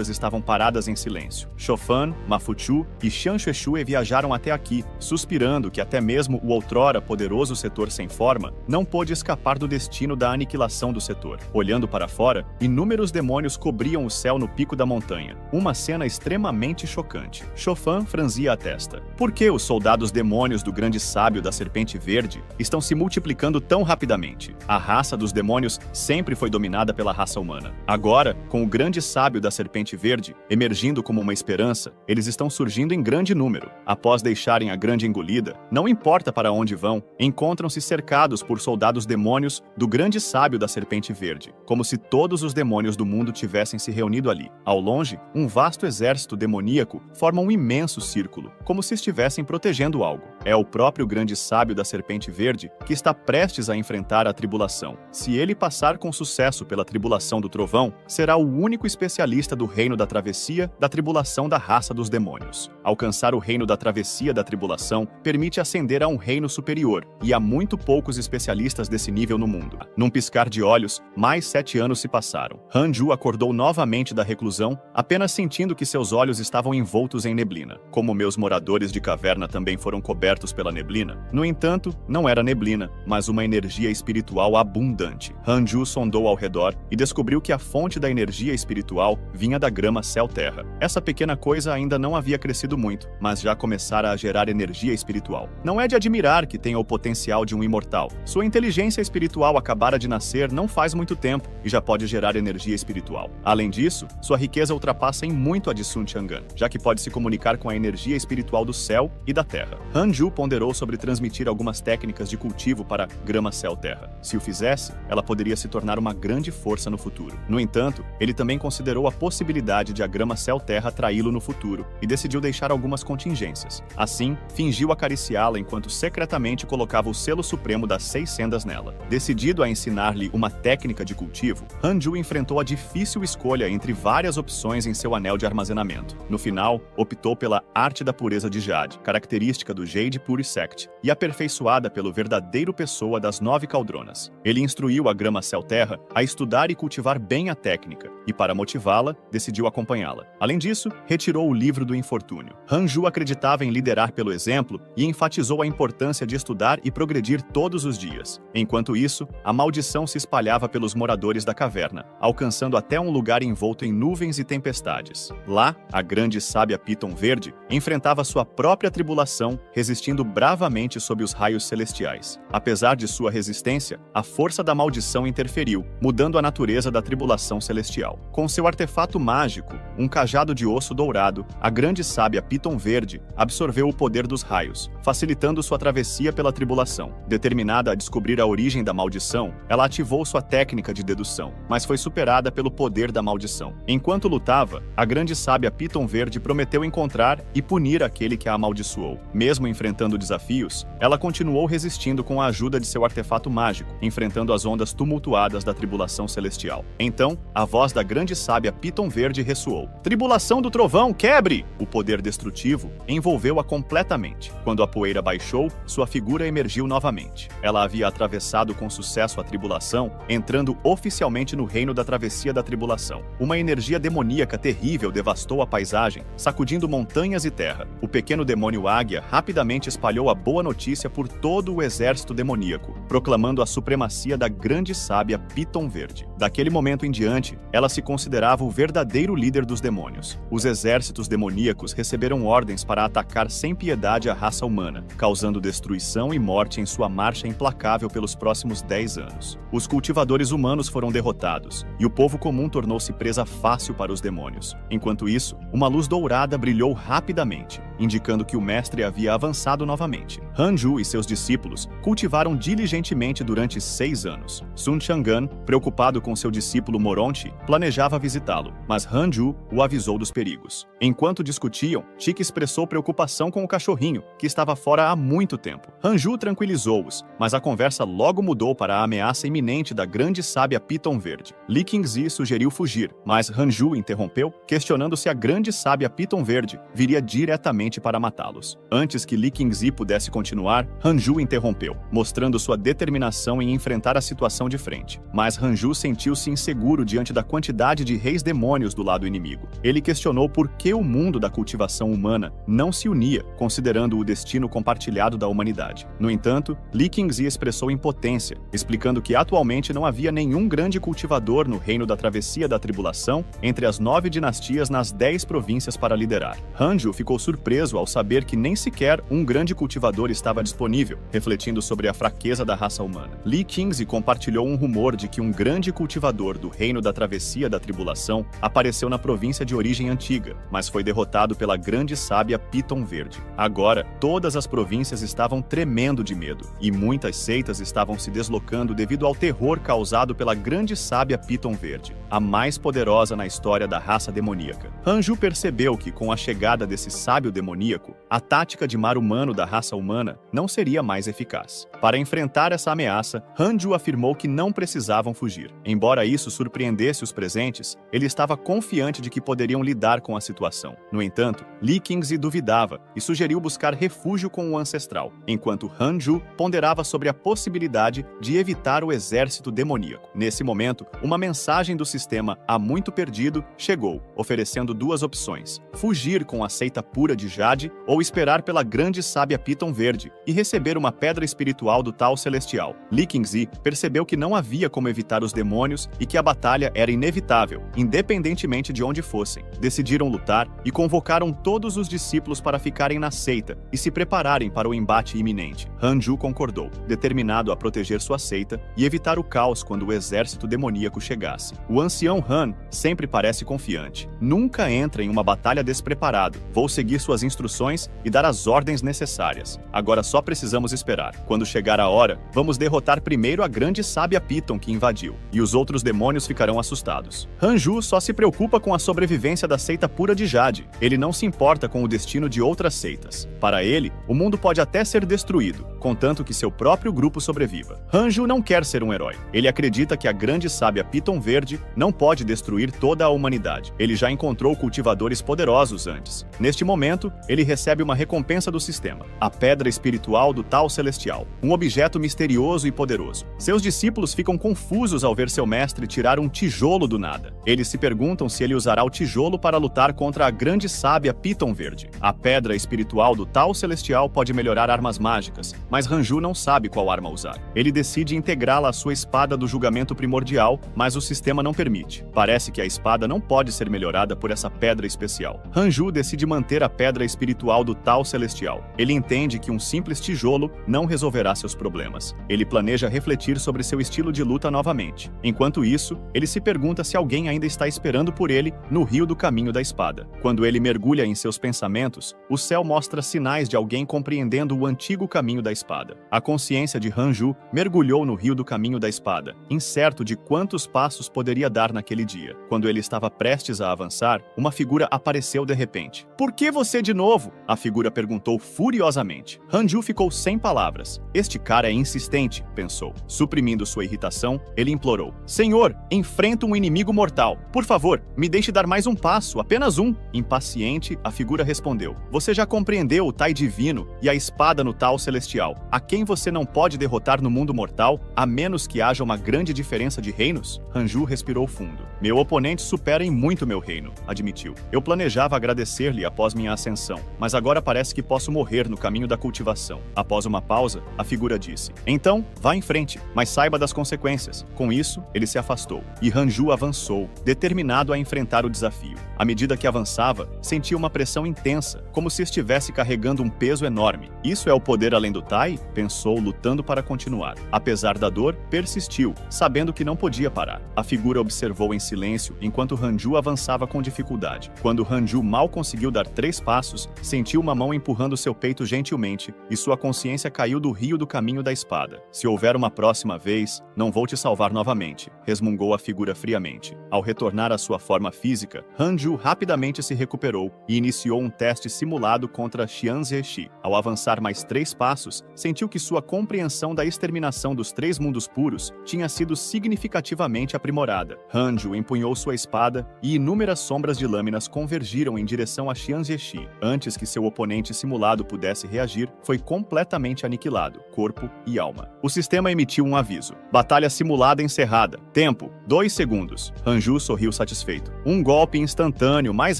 estavam paradas em silêncio. Chofan, Mafuchu e Xianxuexue viajaram até aqui, suspirando que até mesmo o outrora poderoso setor sem forma não pôde escapar do destino da aniquilação do setor. Olhando para fora, inúmeros demônios cobriam o céu no pico da montanha. Uma cena extremamente chocante. Chofan franzia a testa. Por que os soldados demônios do grande sábio da Serpente Verde estão se multiplicando tão rapidamente? A raça dos demônios sempre foi dominada pela raça humana. Agora, com o grande sábio da Serpente Verde emergindo como uma esperança, eles estão surgindo em grande número. Após deixarem a grande engolida, não importa para onde vão, encontram-se cercados por soldados demônios do grande sábio da Serpente Verde, como se todos os demônios do mundo tivessem se reunido ali. Ao longe, um vasto exército demoníaco forma um imenso círculo, como se estivessem protegendo algo. É o próprio grande sábio da Serpente Verde que está prestes a enfrentar a tribulação. Se ele passar com sucesso pela tribulação do trovão, será o único especialista do reino da travessia da tribulação da raça dos demônios. Alcançar o reino da travessia da tribulação permite ascender a um reino superior, e há muito poucos especialistas desse nível no mundo. Num piscar de olhos, mais 7 anos se passaram. Hanju acordou novamente da reclusão, apenas sentindo que seus olhos estavam envoltos em neblina. Como meus moradores de caverna também foram cobertos pela neblina, no entanto, não era neblina, mas uma energia espiritual abundante. Hanju sondou ao redor e descobriu que a fonte da energia espiritual vinha da grama céu-terra. Essa pequena coisa ainda não havia crescido muito, mas já começara a gerar energia espiritual. Não é de admirar que tenha o potencial de um imortal. Sua inteligência espiritual acabara de nascer não faz muito tempo e já pode gerar energia espiritual. Além disso, sua riqueza ultrapassa em muito a de Sun Chang'an, já que pode se comunicar com a energia espiritual do céu e da terra. Hanju ponderou sobre transmitir algumas técnicas de cultivo para grama céu-terra. Se o fizesse, ela poderia se tornar uma grande força no futuro. No entanto, ele também considerou a possibilidade de a grama céu-terra atraí-lo no futuro e decidiu deixar algumas contingências. Assim, fingiu acariciá-la enquanto secretamente colocava o selo supremo das 6 sendas nela. Decidido a ensinar-lhe uma técnica de cultivo, Hanju enfrentou a difícil escolha entre várias opções em seu anel de armazenamento. No final, optou pela arte da pureza de Jade, característica do Jade Pure Sect, e aperfeiçoada pelo verdadeiro pessoa das 9 caldronas. Ele instruiu a grama céu-terra a estudar e cultivar bem a técnica, e para motivá-la, decidiu acompanhá-la. Além disso, retirou o livro do infortúnio. Hanju acreditava em liderar pelo exemplo e enfatizou a importância de estudar e progredir todos os dias. Enquanto isso, a maldição se espalhava pelos moradores da caverna, alcançando até um lugar envolto em nuvens e tempestades. Lá, a grande sábia Piton Verde enfrentava sua própria tribulação, resistindo bravamente sob os raios celestiais. Apesar de sua resistência, a força da maldição interferiu, mudando a natureza da tribulação celestial. Com seu artefato mágico, um cajado de osso dourado, a grande sábia Piton Verde absorveu o poder dos raios, facilitando sua travessia pela tribulação. Determinada a descobrir a origem da maldição, ela ativou sua técnica de dedução, mas foi superada pelo poder da maldição. Enquanto lutava, a grande sábia Piton Verde prometeu encontrar e punir aquele que a amaldiçoou. Mesmo enfrentando desafios, ela continuou resistindo com a ajuda de seu artefato mágico, enfrentando as ondas tumultuadas da tribulação celestial. Então, a voz da grande sábia Piton Verde ressoou. Tribulação do trovão, quebre! O poder destrutivo envolveu-a completamente. Quando a poeira baixou, sua figura emergiu novamente. Ela havia atravessado com sucesso a tribulação, entrando oficialmente no reino da travessia da tribulação. Uma energia demoníaca terrível devastou a paisagem, sacudindo montanhas e terra. O pequeno demônio Águia rapidamente espalhou a boa notícia por todo o exército demoníaco, proclamando a supremacia da grande sábia Piton Verde. Daquele momento em diante, ela se considerava o verdadeiro líder dos demônios. Os exércitos demoníacos receberam ordens para atacar sem piedade a raça humana, causando destruição e morte em sua marcha implacável pelos próximos 10 anos. Os cultivadores humanos foram derrotados, e o povo comum tornou-se presa fácil para os demônios. Enquanto isso, uma luz dourada brilhou rapidamente, indicando que o mestre havia avançado novamente. Hanju e seus discípulos cultivaram diligentemente durante 6 anos. Sun Chang'an, preocupado com seu discípulo Moronti, planejava visitá-lo, mas Hanju o avisou dos perigos. Enquanto discutiam, Chique expressou preocupação com o cachorrinho, que estava fora há muito tempo. Hanju tranquilizou-os, mas a conversa logo mudou para a ameaça iminente da grande sábia Piton Verde. Li Qingzi sugeriu fugir, mas Hanju interrompeu, questionando se a grande sábia Piton Verde viria diretamente imediatamente para matá-los. Antes que Li Qingzi pudesse continuar, Hanju interrompeu, mostrando sua determinação em enfrentar a situação de frente. Mas Hanju sentiu-se inseguro diante da quantidade de reis demônios do lado inimigo. Ele questionou por que o mundo da cultivação humana não se unia, considerando o destino compartilhado da humanidade. No entanto, Li Qingzi expressou impotência, explicando que atualmente não havia nenhum grande cultivador no reino da travessia da tribulação entre as 9 dinastias nas 10 províncias para liderar. Hanju ficou surpreso ao saber que nem sequer um grande cultivador estava disponível, refletindo sobre a fraqueza da raça humana. Li Qingzi compartilhou um rumor de que um grande cultivador do reino da travessia da tribulação apareceu na província de origem antiga, mas foi derrotado pela grande sábia Piton Verde. Agora, todas as províncias estavam tremendo de medo, e muitas seitas estavam se deslocando devido ao terror causado pela grande sábia Piton Verde, a mais poderosa na história da raça demoníaca. Hanju percebeu que, com a chegada desse sábio demoníaco, a tática de mar humano da raça humana não seria mais eficaz. Para enfrentar essa ameaça, Hanju afirmou que não precisavam fugir. Embora isso surpreendesse os presentes, ele estava confiante de que poderiam lidar com a situação. No entanto, Li Qingzi duvidava e sugeriu buscar refúgio com o ancestral, enquanto Hanju ponderava sobre a possibilidade de evitar o exército demoníaco. Nesse momento, uma mensagem do sistema Há Muito Perdido chegou, oferecendo duas opções: fugir com a seita pura de Jade ou esperar pela grande sábia Piton Verde e receber uma pedra espiritual do Tal Celestial. Li Qingzi percebeu que não havia como evitar os demônios e que a batalha era inevitável, independentemente de onde fossem. Decidiram lutar e convocaram todos os discípulos para ficarem na seita e se prepararem para o embate iminente. Hanju concordou, determinado a proteger sua seita e evitar o caos quando o exército demoníaco chegasse. O ancião Han sempre parece confiante. Nunca entra em uma batalha despreparado. Vou seguir suas instruções e dar as ordens necessárias. Agora só precisamos esperar. Quando chegar a hora, vamos derrotar primeiro a grande sábia Piton que invadiu, e os outros demônios ficarão assustados. Hanju só se preocupa com a sobrevivência da seita pura de Jade. Ele não se importa com o destino de outras seitas. Para ele, o mundo pode até ser destruído, contanto que seu próprio grupo sobreviva. Hanju não quer ser um herói. Ele acredita que a grande sábia Piton Verde não pode destruir toda a humanidade. Ele já encontrou cultivadores poderosos antes. Neste momento, ele recebe uma recompensa do sistema: a pedra espiritual do Tal Celestial, um objeto misterioso e poderoso. Seus discípulos ficam confusos ao ver seu mestre tirar um tijolo do nada. Eles se perguntam se ele usará o tijolo para lutar contra a grande sábia Piton Verde. A pedra espiritual do Tal Celestial pode melhorar armas mágicas, mas Hanju não sabe qual arma usar. Ele decide integrá-la à sua espada do julgamento primordial, mas o sistema não permite. Parece que a espada não pode ser melhorada por essa pedra especial. Hanju decide manter a pedra espiritual do Tal Celestial. Ele entende que um simples tijolo não resolverá seus problemas. Ele planeja refletir sobre seu estilo de luta novamente. Enquanto isso, ele se pergunta se alguém ainda está esperando por ele no rio do caminho da espada. Quando ele mergulha em seus pensamentos, o céu mostra sinais de alguém compreendendo o antigo caminho da espada. A consciência de Hanju mergulhou no rio do caminho da espada, incerto de quantos passos poderia dar naquele dia. Quando ele estava prestes a avançar, uma figura apareceu de repente. "Por que você de novo?" a figura perguntou furiosamente. Hanju ficou sem palavras. Este cara é insistente, pensou. Suprimindo sua irritação, ele implorou: "Senhor, enfrento um inimigo mortal. Por favor, me deixe dar mais um passo, apenas um." Impaciente, a figura respondeu: "Você já compreendeu o Tai Divino e a espada no Tal Celestial, a quem você não pode derrotar no mundo mortal, a menos que haja uma grande diferença de reinos?" Hanju respirou fundo. "Meu oponente supera em muito meu reino", admitiu. "Eu planejava agradecer-lhe após minha ascensão, mas agora parece que posso morrer no caminho da cultivação." Após uma pausa, a figura disse: "Então, vá em frente, mas saiba das consequências." Com isso, ele se afastou, e Hanju avançou, determinado a enfrentar o desafio. À medida que avançava, sentia uma pressão intensa, como se estivesse carregando um peso enorme. "Isso é o poder além do Tai?" pensou, lutando para continuar. Apesar da dor, persistiu, sabendo que não podia parar. A figura observou em silêncio enquanto Hanju avançava com dificuldade. Quando Hanju mal conseguiu dar 3 passos, sentiu uma mão empurrando seu peito gentilmente, e sua consciência caiu do rio do caminho da espada. "Se houver uma próxima vez, não vou te salvar novamente", resmungou a figura friamente. Ao retornar à sua forma física, Hanju rapidamente se recuperou e iniciou um teste simulado contra Xian Zexi. Ao avançar mais 3 passos, sentiu que sua compreensão da exterminação dos 3 mundos puros tinha sido significativamente aprimorada. Hanju empunhou sua espada e inúmeras sombras de lâminas convergiram em direção a Xian Zexi. antes que seu oponente simulado pudesse reagir, foi completamente aniquilado, corpo e alma. O sistema emitiu um aviso. Batalha simulada encerrada. Tempo, 2 segundos. Hanju sorriu satisfeito. Um golpe instantâneo, mais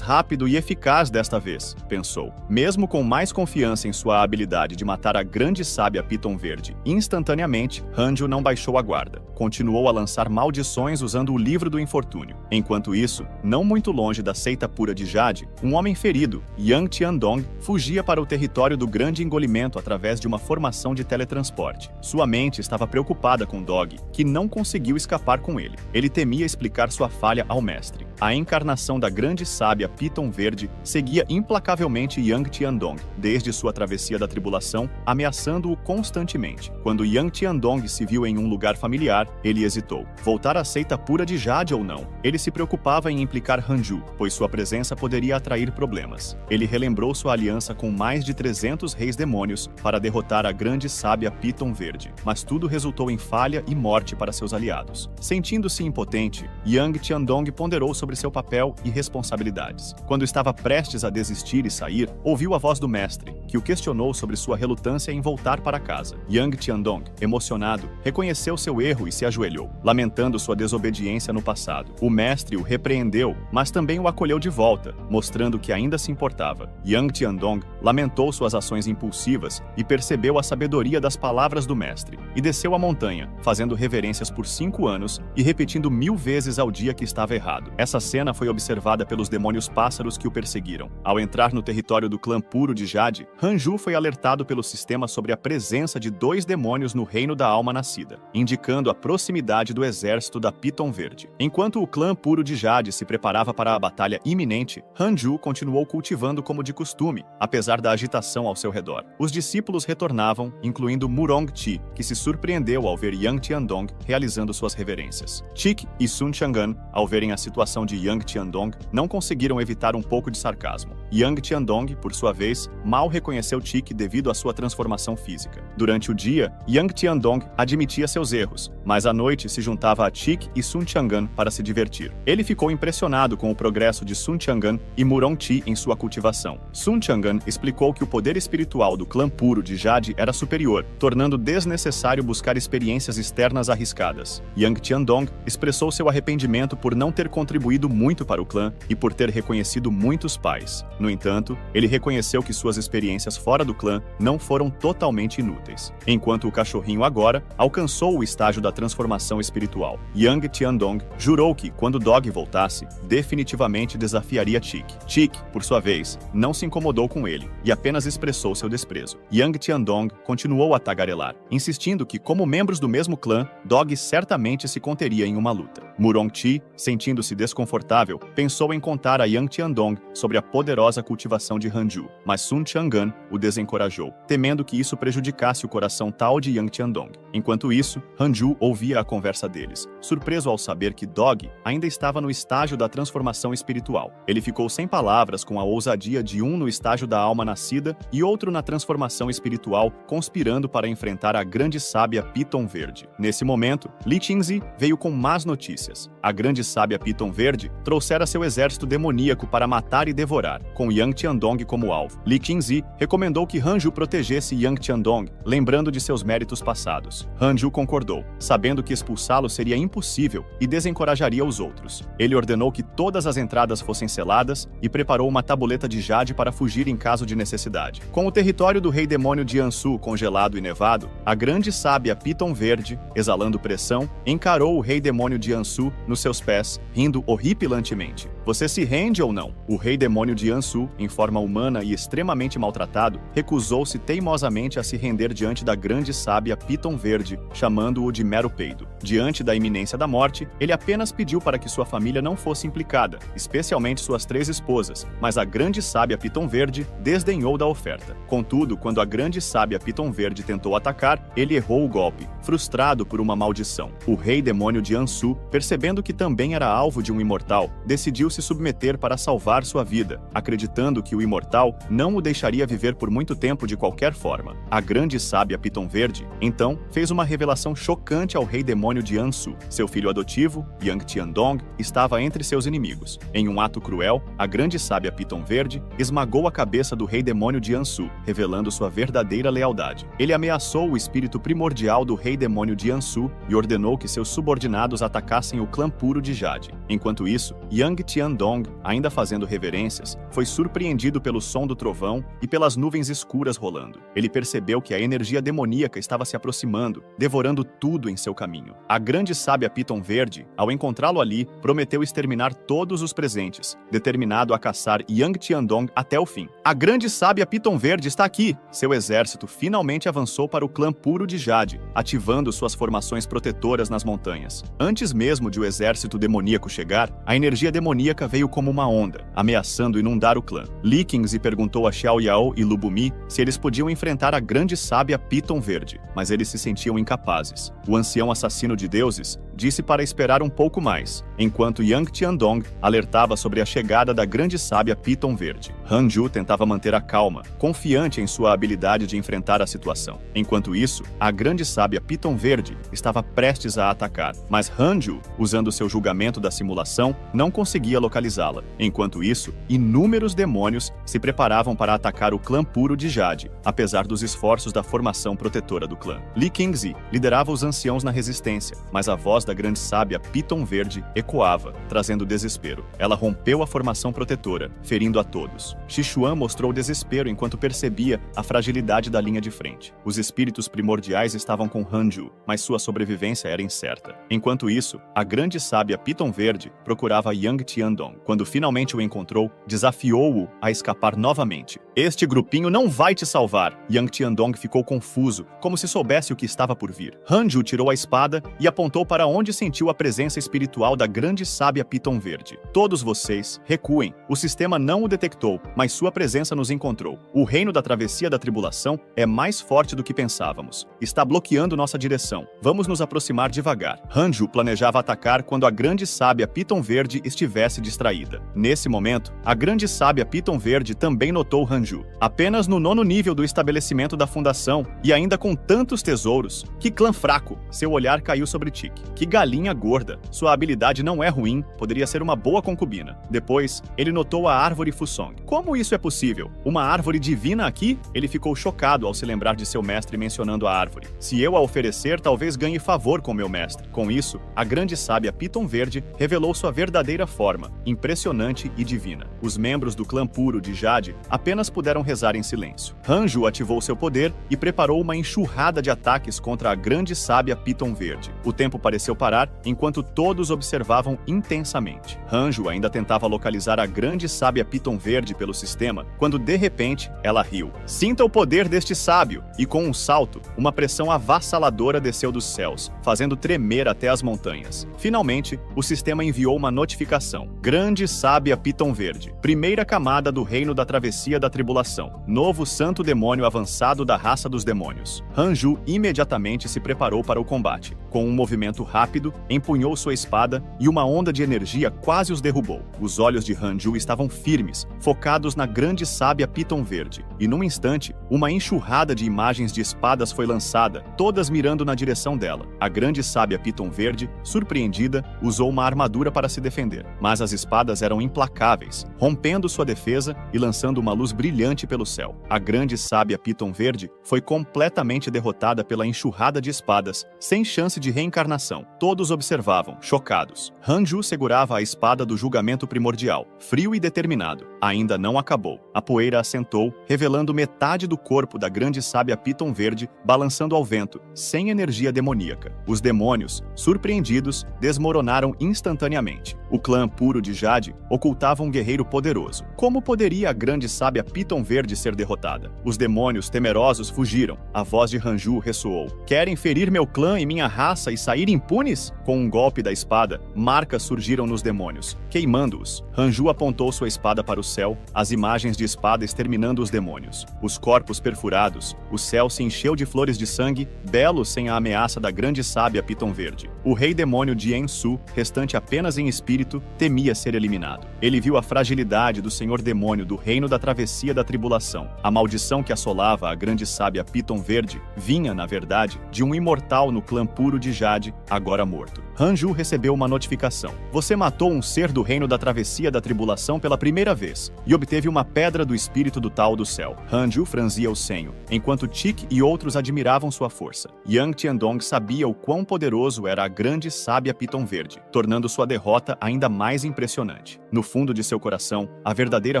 rápido e eficaz desta vez, pensou. Mesmo com mais confiança em sua habilidade de matar a grande sábia Piton Verde instantaneamente, Hanju não baixou a guarda. Continuou a lançar maldições usando o livro do infortúnio. Enquanto isso, não muito longe da seita pura de Jade, um homem ferido, Yang Tiandong, fugia para o território do grande engolimento através de uma formação de teletransporte. Sua mente estava preocupada com Dog, que não conseguiu escapar com ele. Ele temia explicar sua falha ao mestre. A encarnação da grande sábia Piton Verde seguia implacavelmente Yang Tiandong, desde sua travessia da tribulação, ameaçando-o constantemente. Quando Yang Tiandong se viu em um lugar familiar, ele hesitou. Voltar à seita pura de Jade ou não? Ele se preocupava em implicar Hanju, pois sua presença poderia atrair problemas. Ele relembrou sua aliança com mais de 300 reis demônios para derrotar a grande sábia Piton Verde, mas tudo resultou em falha e morte para seus aliados. Sentindo-se impotente, Yang Tiandong ponderou sobre seu papel e responsabilidades. Quando estava prestes a desistir e sair, ouviu a voz do mestre, que o questionou sobre sua relutância em voltar para casa. Yang Tiandong, emocionado, reconheceu seu erro e se ajoelhou, lamentando sua desobediência no passado. O mestre o repreendeu, mas também o acolheu de volta, mostrando que ainda se importava. Yang Tiandong lamentou suas ações impulsivas e percebeu a sabedoria das palavras do mestre, e desceu a montanha, fazendo reverências por 5 anos e repetindo 1000 vezes ao dia que estava errado. Essa cena foi observada pelos demônios pássaros que o perseguiram. Ao entrar no território do clã puro de Jade, Hanju foi alertado pelo sistema sobre a presença de 2 demônios no reino da alma nascida, indicando a proximidade do exército da Piton Verde. Enquanto o clã puro de Jade se preparava para a batalha iminente, Hanju continuou cultivando como de costume, apesar da agitação ao seu redor. Os discípulos retornavam, incluindo Murong Chi, que se surpreendeu ao ver Yang Tiandong realizando suas reverências. Chik e Sun Chang'an, ao verem a situação de Yang Tiandong, não conseguiram evitar um pouco de sarcasmo. Yang Tiandong, por sua vez, mal reconheceu Chik devido à sua transformação física. Durante o dia, Yang Tiandong admitia seus erros, mas à noite se juntava a Chik e Sun Chang'an para se divertir. Ele ficou impressionado com o progresso de Sun Chang'an e Murong Chi em sua cultivação. Sun Chang'an explicou que o poder espiritual do clã puro de Jade era superior, tornando desnecessário buscar experiências externas arriscadas. Yang Tiandong expressou seu arrependimento por não ter contribuído muito para o clã e por ter reconhecido muitos pais. No entanto, ele reconheceu que suas experiências fora do clã não foram totalmente inúteis. Enquanto o cachorrinho agora alcançou o estágio da transformação espiritual, Yang Tiandong jurou que, quando Dog voltasse, definitivamente desafiaria Chik. Chik, por sua vez, não se incomodou com ele e apenas expressou seu desprezo. Yang Tiandong continuou a tagarelar, insistindo que, como membros do mesmo clã, Dog certamente se conteria em uma luta. Murong Chi, sentindo-se desconfortável, pensou em contar a Yang Tiandong sobre a poderosa cultivação de Hanju, mas Sun Chang'an o desencorajou, temendo que isso prejudicasse o coração tal de Yang Tiandong. Enquanto isso, Hanju ouvia a conversa deles, surpreso ao saber que Dog ainda estava no estágio da transformação espiritual. Ele ficou sem palavras com a ousadia de um no estágio da alma nascida e outro na transformação espiritual, conspirando para enfrentar a grande sábia Piton Verde. Nesse momento, Li Qingzi veio com más notícias. A grande sábia Piton Verde trouxera seu exército demoníaco para matar e devorar, com Yang Tiandong como alvo. Li Qingzi recomendou que Hanju protegesse Yang Tiandong, lembrando de seus méritos passados. Hanju concordou, sabendo que expulsá-lo seria impossível e desencorajaria os outros. Ele ordenou que todas as entradas fossem seladas e preparou uma tabuleta de Jade para fugir em caso de necessidade. Com o território do rei demônio de Ansu congelado e nevado, a grande sábia Piton Verde, exalando pressão, encarou o rei demônio de Ansu nos seus pés, rindo horripilantemente. Você se rende ou não? O rei demônio de Ansu, em forma humana e extremamente maltratado, recusou-se teimosamente a se render diante da grande sábia Piton Verde, chamando-o de mero peido. Diante da iminência da morte, ele apenas pediu para que sua família não fosse implicada, especialmente suas 3 esposas, mas a grande sábia Piton Verde desdenhou da oferta. Contudo, quando a grande sábia Piton Verde tentou atacar, ele errou o golpe, frustrado por uma maldição. O rei demônio de Ansu, percebendo que também era alvo de um imortal, decidiu decidiu se submeter para salvar sua vida, acreditando que o imortal não o deixaria viver por muito tempo de qualquer forma. A grande sábia Piton Verde, então, fez uma revelação chocante ao rei demônio de Ansu. Seu filho adotivo, Yang Tiandong, estava entre seus inimigos. Em um ato cruel, a grande sábia Piton Verde esmagou a cabeça do rei demônio de Ansu, revelando sua verdadeira lealdade. Ele ameaçou o espírito primordial do rei demônio de Ansu e ordenou que seus subordinados atacassem o clã puro de Jade. Enquanto isso, Yang Tiandong, ainda fazendo reverências, foi surpreendido pelo som do trovão e pelas nuvens escuras rolando. Ele percebeu que a energia demoníaca estava se aproximando, devorando tudo em seu caminho. A grande sábia Piton Verde, ao encontrá-lo ali, prometeu exterminar todos os presentes, determinado a caçar Yang Tiandong até o fim. A grande sábia Piton Verde está aqui! Seu exército finalmente avançou para o clã puro de Jade, ativando suas formações protetoras nas montanhas. Antes mesmo de o exército demoníaco chegar, a energia demoníaca veio como uma onda, ameaçando inundar o clã. Li Qingzi perguntou a Xiao Yao e Lu Bumi se eles podiam enfrentar a grande sábia Piton Verde, mas eles se sentiam incapazes. O ancião assassino de deuses disse para esperar um pouco mais, enquanto Yang Tiandong alertava sobre a chegada da grande sábia Piton Verde. Hanju tentava manter a calma, confiante em sua habilidade de enfrentar a situação. Enquanto isso, a grande sábia Piton Verde estava prestes a atacar, mas Hanju, usando seu julgamento da simulação, não conseguia localizá-la. Enquanto isso, inúmeros demônios se preparavam para atacar o clã puro de Jade, apesar dos esforços da formação protetora do clã. Li Qingzi liderava os anciãos na resistência, mas a voz da grande sábia Piton Verde ecoava, trazendo desespero. Ela rompeu a formação protetora, ferindo a todos. Xishuan mostrou desespero enquanto percebia a fragilidade da linha de frente. Os espíritos primordiais estavam com Hanju, mas sua sobrevivência era incerta. Enquanto isso, a grande sábia Piton Verde procurava Yang Tiandong. Quando finalmente o encontrou, desafiou-o a escapar novamente. Este grupinho não vai te salvar! Yang Tiandong ficou confuso, como se soubesse o que estava por vir. Hanju tirou a espada e apontou para onde sentiu a presença espiritual da grande sábia Piton Verde. Todos vocês, recuem. O sistema não o detectou, mas sua presença nos encontrou. O reino da travessia da tribulação é mais forte do que pensávamos. Está bloqueando nossa direção. Vamos nos aproximar devagar. Hanju planejava atacar quando a grande sábia Piton Verde estivesse distraída. Nesse momento, a grande sábia Piton Verde também notou Hanju. Apenas no 9º nível do estabelecimento da fundação, e ainda com tantos tesouros. Que clã fraco! Seu olhar caiu sobre Tik. Que galinha gorda! Sua habilidade não é ruim, poderia ser uma boa concubina. Depois, ele notou a árvore Fusong. Como isso é possível? Uma árvore divina aqui? Ele ficou chocado ao se lembrar de seu mestre mencionando a árvore. Se eu a oferecer, talvez ganhe favor com meu mestre. Com isso, a grande sábia Piton Verde revelou sua verdadeira forma, impressionante e divina. Os membros do clã puro de Jade apenas puderam rezar em silêncio. Hanju ativou seu poder e preparou uma enxurrada de ataques contra a grande sábia Piton Verde. O tempo pareceu parar enquanto todos observavam intensamente. Hanju ainda tentava localizar a grande sábia Piton Verde pelo sistema, quando de repente ela riu. Sinta o poder deste sábio! E com um salto, uma pressão avassaladora desceu dos céus, fazendo tremer até as montanhas. Finalmente, o sistema enviou uma notificação. Grande sábia Piton Verde. Primeira camada do reino da travessia da tribulação. Novo santo demônio avançado da raça dos demônios. Hanju imediatamente se preparou para o combate. Com um movimento rápido, empunhou sua espada e uma onda de energia quase os derrubou. Os olhos de Hanju estavam firmes, focados na grande sábia Piton Verde. E num instante, uma enxurrada de imagens de espadas foi lançada, todas mirando na direção dela. A grande sábia Piton Verde, surpreendida, usou uma armadura para se defender. Mas as espadas eram implacáveis, rompendo sua defesa e lançando uma luz brilhante pelo céu. A grande sábia Piton Verde foi completamente derrotada pela enxurrada de espadas, sem chance de reencarnação. Todos observavam, chocados. Hanju segurava a espada do julgamento primordial, frio e determinado. Ainda não acabou. A poeira assentou, revelando metade do corpo da grande sábia Piton Verde, balançando ao vento, sem energia demoníaca. Os demônios, surpreendidos, desmoronaram instantaneamente. O clã puro de Jade ocultava um guerreiro poderoso. Como poderia a grande sábia Piton Verde ser derrotada? Os demônios temerosos fugiram. A voz de Hanju ressoou. Querem ferir meu clã e minha raça e sair impunes? Com um golpe da espada, marcas surgiram nos demônios, queimando-os. Hanju apontou sua espada para o céu, as imagens de espada exterminando os demônios, os corpos perfurados, o céu se encheu de flores de sangue, belo sem a ameaça da grande sábia Piton Verde. O rei demônio de Ensu, restante apenas em espírito, temia ser eliminado. Ele viu a fragilidade do senhor demônio do reino da travessia da tribulação. A maldição que assolava a grande sábia Piton Verde vinha, na verdade, de um imortal no clã puro de Jade, agora morto. Hanju recebeu uma notificação. Você matou um ser do reino da travessia da tribulação pela primeira vez e obteve uma pedra do espírito do tal do céu. Hanju franzia o senho, enquanto Tik e outros admiravam sua força. Yang Tiandong sabia o quão poderoso era a grande sábia Piton Verde, tornando sua derrota ainda mais impressionante. No fundo de seu coração, a verdadeira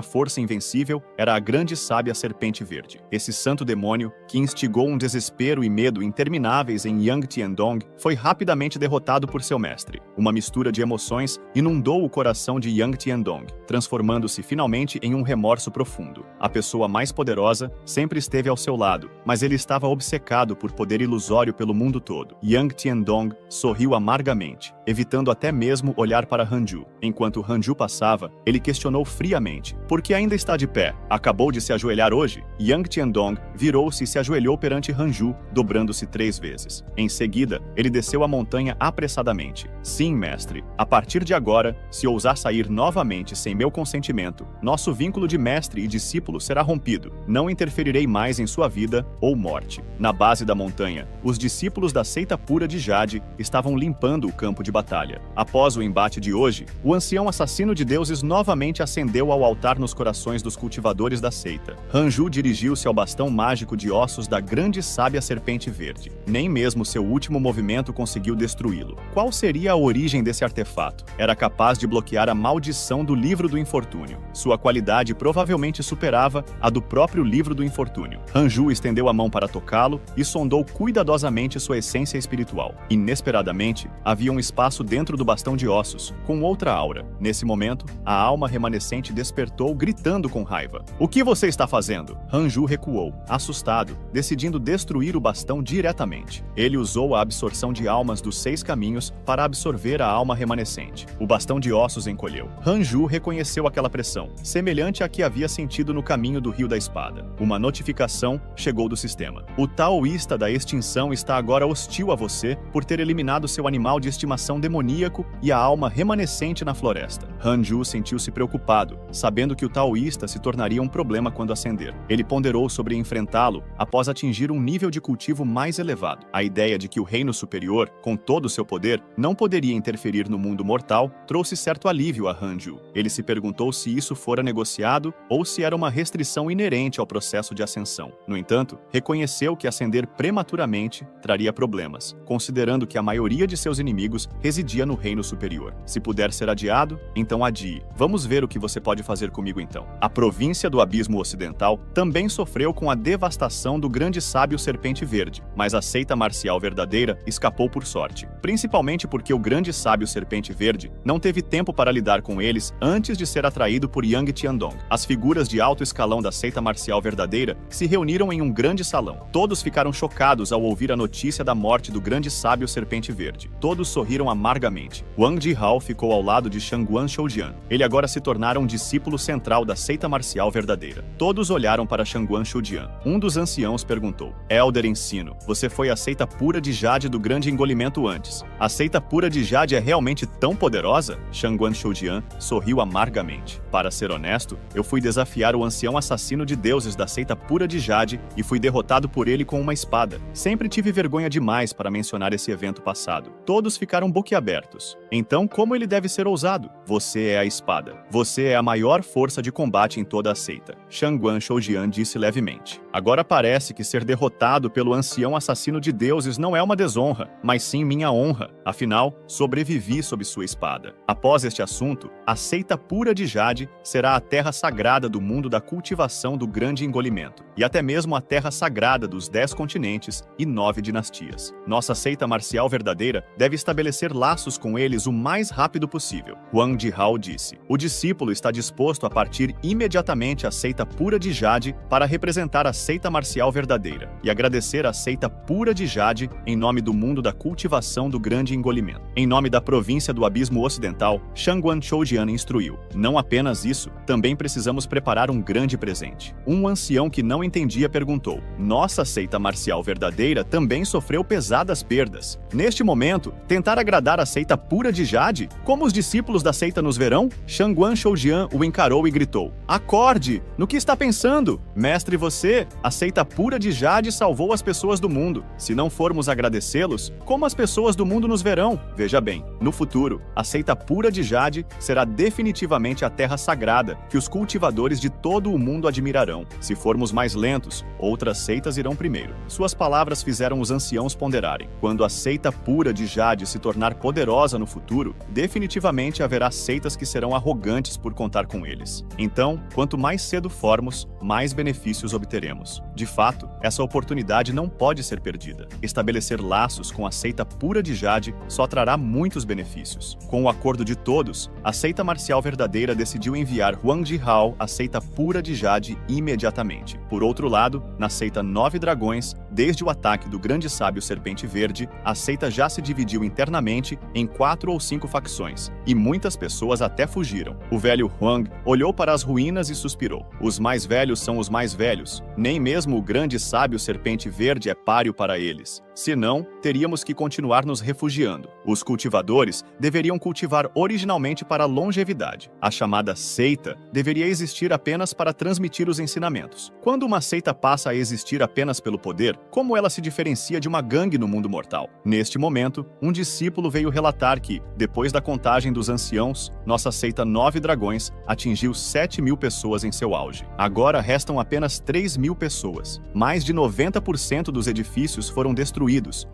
força invencível era a grande sábia Serpente Verde. Esse santo demônio, que instigou um desespero e medo intermináveis em Yang Tiandong, foi rapidamente derrotado por seu mestre. Uma mistura de emoções inundou o coração de Yang Tiandong, transformando-se finalmente em um remorso profundo. A pessoa mais poderosa sempre esteve ao seu lado, mas ele estava obcecado por poder ilusório pelo mundo todo. Yang Tiandong sorriu amargamente, evitando até mesmo olhar para Hanju. Enquanto Hanju passava, ele questionou friamente: por que ainda está de pé? Acabou de se ajoelhar hoje? Yang Tiandong virou-se e se ajoelhou perante Hanju, dobrando-se 3 vezes. Em seguida, ele desceu a montanha apressadamente. Sim, mestre. A partir de agora, se ousar sair novamente sem meu consentimento, nosso vínculo de mestre e discípulo será rompido. Não interferirei mais em sua vida ou morte. Na base da montanha, os discípulos da seita pura de Jade estavam limpando o campo de batalha. Após o embate de hoje, o ancião assassino de deuses novamente ascendeu ao altar nos corações dos cultivadores da seita. Hanju dirigiu-se ao bastão mágico de ossos da grande sábia Serpente Verde. Nem mesmo seu último movimento conseguiu destruí-lo. Qual seria a origem desse artefato? Era capaz de bloquear a maldição do Livro do Infortúnio. Sua qualidade provavelmente superava a do próprio Livro do Infortúnio. Hanju estendeu a mão para tocá-lo e sondou cuidadosamente sua essência espiritual. Inesperadamente, havia um espaço dentro do bastão de ossos, com outra aura. Nesse momento, a alma remanescente despertou, gritando com raiva. O que você está fazendo? Hanju recuou, assustado, decidindo destruir o bastão diretamente. Ele usou a absorção de almas dos 6 caminhos para absorver a alma remanescente. O bastão de ossos encolheu. Hanju reconheceu aquela pressão, semelhante à que havia sentido no caminho do Rio da Espada. Uma notificação chegou do sistema. O taoísta da extinção está agora hostil a você por ter eliminado seu animal de estimação demoníaco e a alma remanescente na floresta. Hanju sentiu-se preocupado, sabendo que o taoísta se tornaria um problema quando ascender. Ele ponderou sobre enfrentá-lo após atingir um nível de cultivo mais elevado. A ideia de que o reino superior, com todo o seu poder, não poderia interferir no mundo mortal, trouxe certo alívio a Hanju. Ele se perguntou se isso fora negociado ou se era uma restrição inerente ao processo de ascensão. No entanto, reconheceu que ascender prematuramente traria problemas, considerando que a maioria de seus inimigos residia no reino superior. Se puder ser adiado, então adie. Vamos ver o que você pode fazer comigo então. A província do Abismo Ocidental também sofreu com a devastação do grande sábio Serpente Verde, mas a seita marcial verdadeira escapou por sorte, principalmente porque o grande sábio Serpente Verde não teve tempo para lidar com eles antes de ser atraído por Yang Tiandong. As figuras de alto escalão da seita marcial verdadeira se reuniram em um grande salão. Todos ficaram chocados ao ouvir a notícia da morte do grande sábio Serpente Verde. Todos sorriram amargamente. Wang Jihao ficou ao lado de Shangguan Shoujian. Ele agora se tornara um discípulo central da seita marcial verdadeira. Todos olharam para Shangguan Shoujian. Um dos anciãos perguntou: Elder Ensino, você foi a seita pura de Jade do grande engolimento antes. A seita pura de Jade é realmente tão poderosa? Shangguan Shoujian sorriu amargamente. Para ser honesto, eu fui desafiar o ancião assassino de deuses da seita pura de Jade e fui derrotado por ele com uma espada. Sempre tive vergonha demais para mencionar esse evento passado. Todos ficaram boquiabertos. Então, como ele deve ser ousado? Você é a espada. Você é a maior força de combate em toda a seita. Shangguan Shoujian disse levemente. Agora parece que ser derrotado pelo ancião assassino de deuses não é uma desonra, mas sim minha honra. Afinal, sobrevivi sob sua espada. Após este assunto, a seita pura de Jade será a terra sagrada do mundo da cultivação do grande engolimento, e até mesmo a terra sagrada dos 10 continentes e 9 dinastias. Nossa seita marcial verdadeira deve estabelecer laços com eles o mais rápido possível. Wang Jihao disse. O discípulo está disposto a partir imediatamente à seita pura de Jade para representar a seita marcial verdadeira e agradecer à seita pura de Jade em nome do mundo da cultivação do grande engolimento. Em nome da província do Abismo Ocidental, Shangguan Shoujian instruiu. Não apenas isso isso, também precisamos preparar um grande presente. Um ancião que não entendia perguntou: nossa seita marcial verdadeira também sofreu pesadas perdas. Neste momento, tentar agradar a seita pura de Jade? Como os discípulos da seita nos verão? Shangguan Shoujian o encarou e gritou: acorde! No que está pensando? Mestre, você, a seita pura de Jade salvou as pessoas do mundo. Se não formos agradecê-los, como as pessoas do mundo nos verão? Veja bem, no futuro, a seita pura de Jade será definitivamente a terra sagrada que os cultivadores de todo o mundo admirarão. Se formos mais lentos, outras seitas irão primeiro. Suas palavras fizeram os anciãos ponderarem. Quando a seita pura de Jade se tornar poderosa no futuro, definitivamente haverá seitas que serão arrogantes por contar com eles. Então, quanto mais cedo formos, mais benefícios obteremos. De fato, essa oportunidade não pode ser perdida. Estabelecer laços com a seita pura de Jade só trará muitos benefícios. Com o acordo de todos, a seita marcial verdadeira decidiu enviar Huang Jihao à seita pura de Jade imediatamente. Por outro lado, na seita 9 Dragões, desde o ataque do grande sábio Serpente Verde, a seita já se dividiu internamente em 4 ou 5 facções, e muitas pessoas até fugiram. O velho Huang olhou para as ruínas e suspirou. Os mais velhos são os mais velhos. Nem mesmo o grande sábio Serpente Verde é páreo para eles. Senão, teríamos que continuar nos refugiando. Os cultivadores deveriam cultivar originalmente para a longevidade. A chamada seita deveria existir apenas para transmitir os ensinamentos. Quando uma seita passa a existir apenas pelo poder, como ela se diferencia de uma gangue no mundo mortal? Neste momento, um discípulo veio relatar que, depois da contagem dos anciãos, nossa seita 9 Dragões atingiu 7.000 pessoas em seu auge. Agora restam apenas 3.000 pessoas. Mais de 90% dos edifícios foram destruídos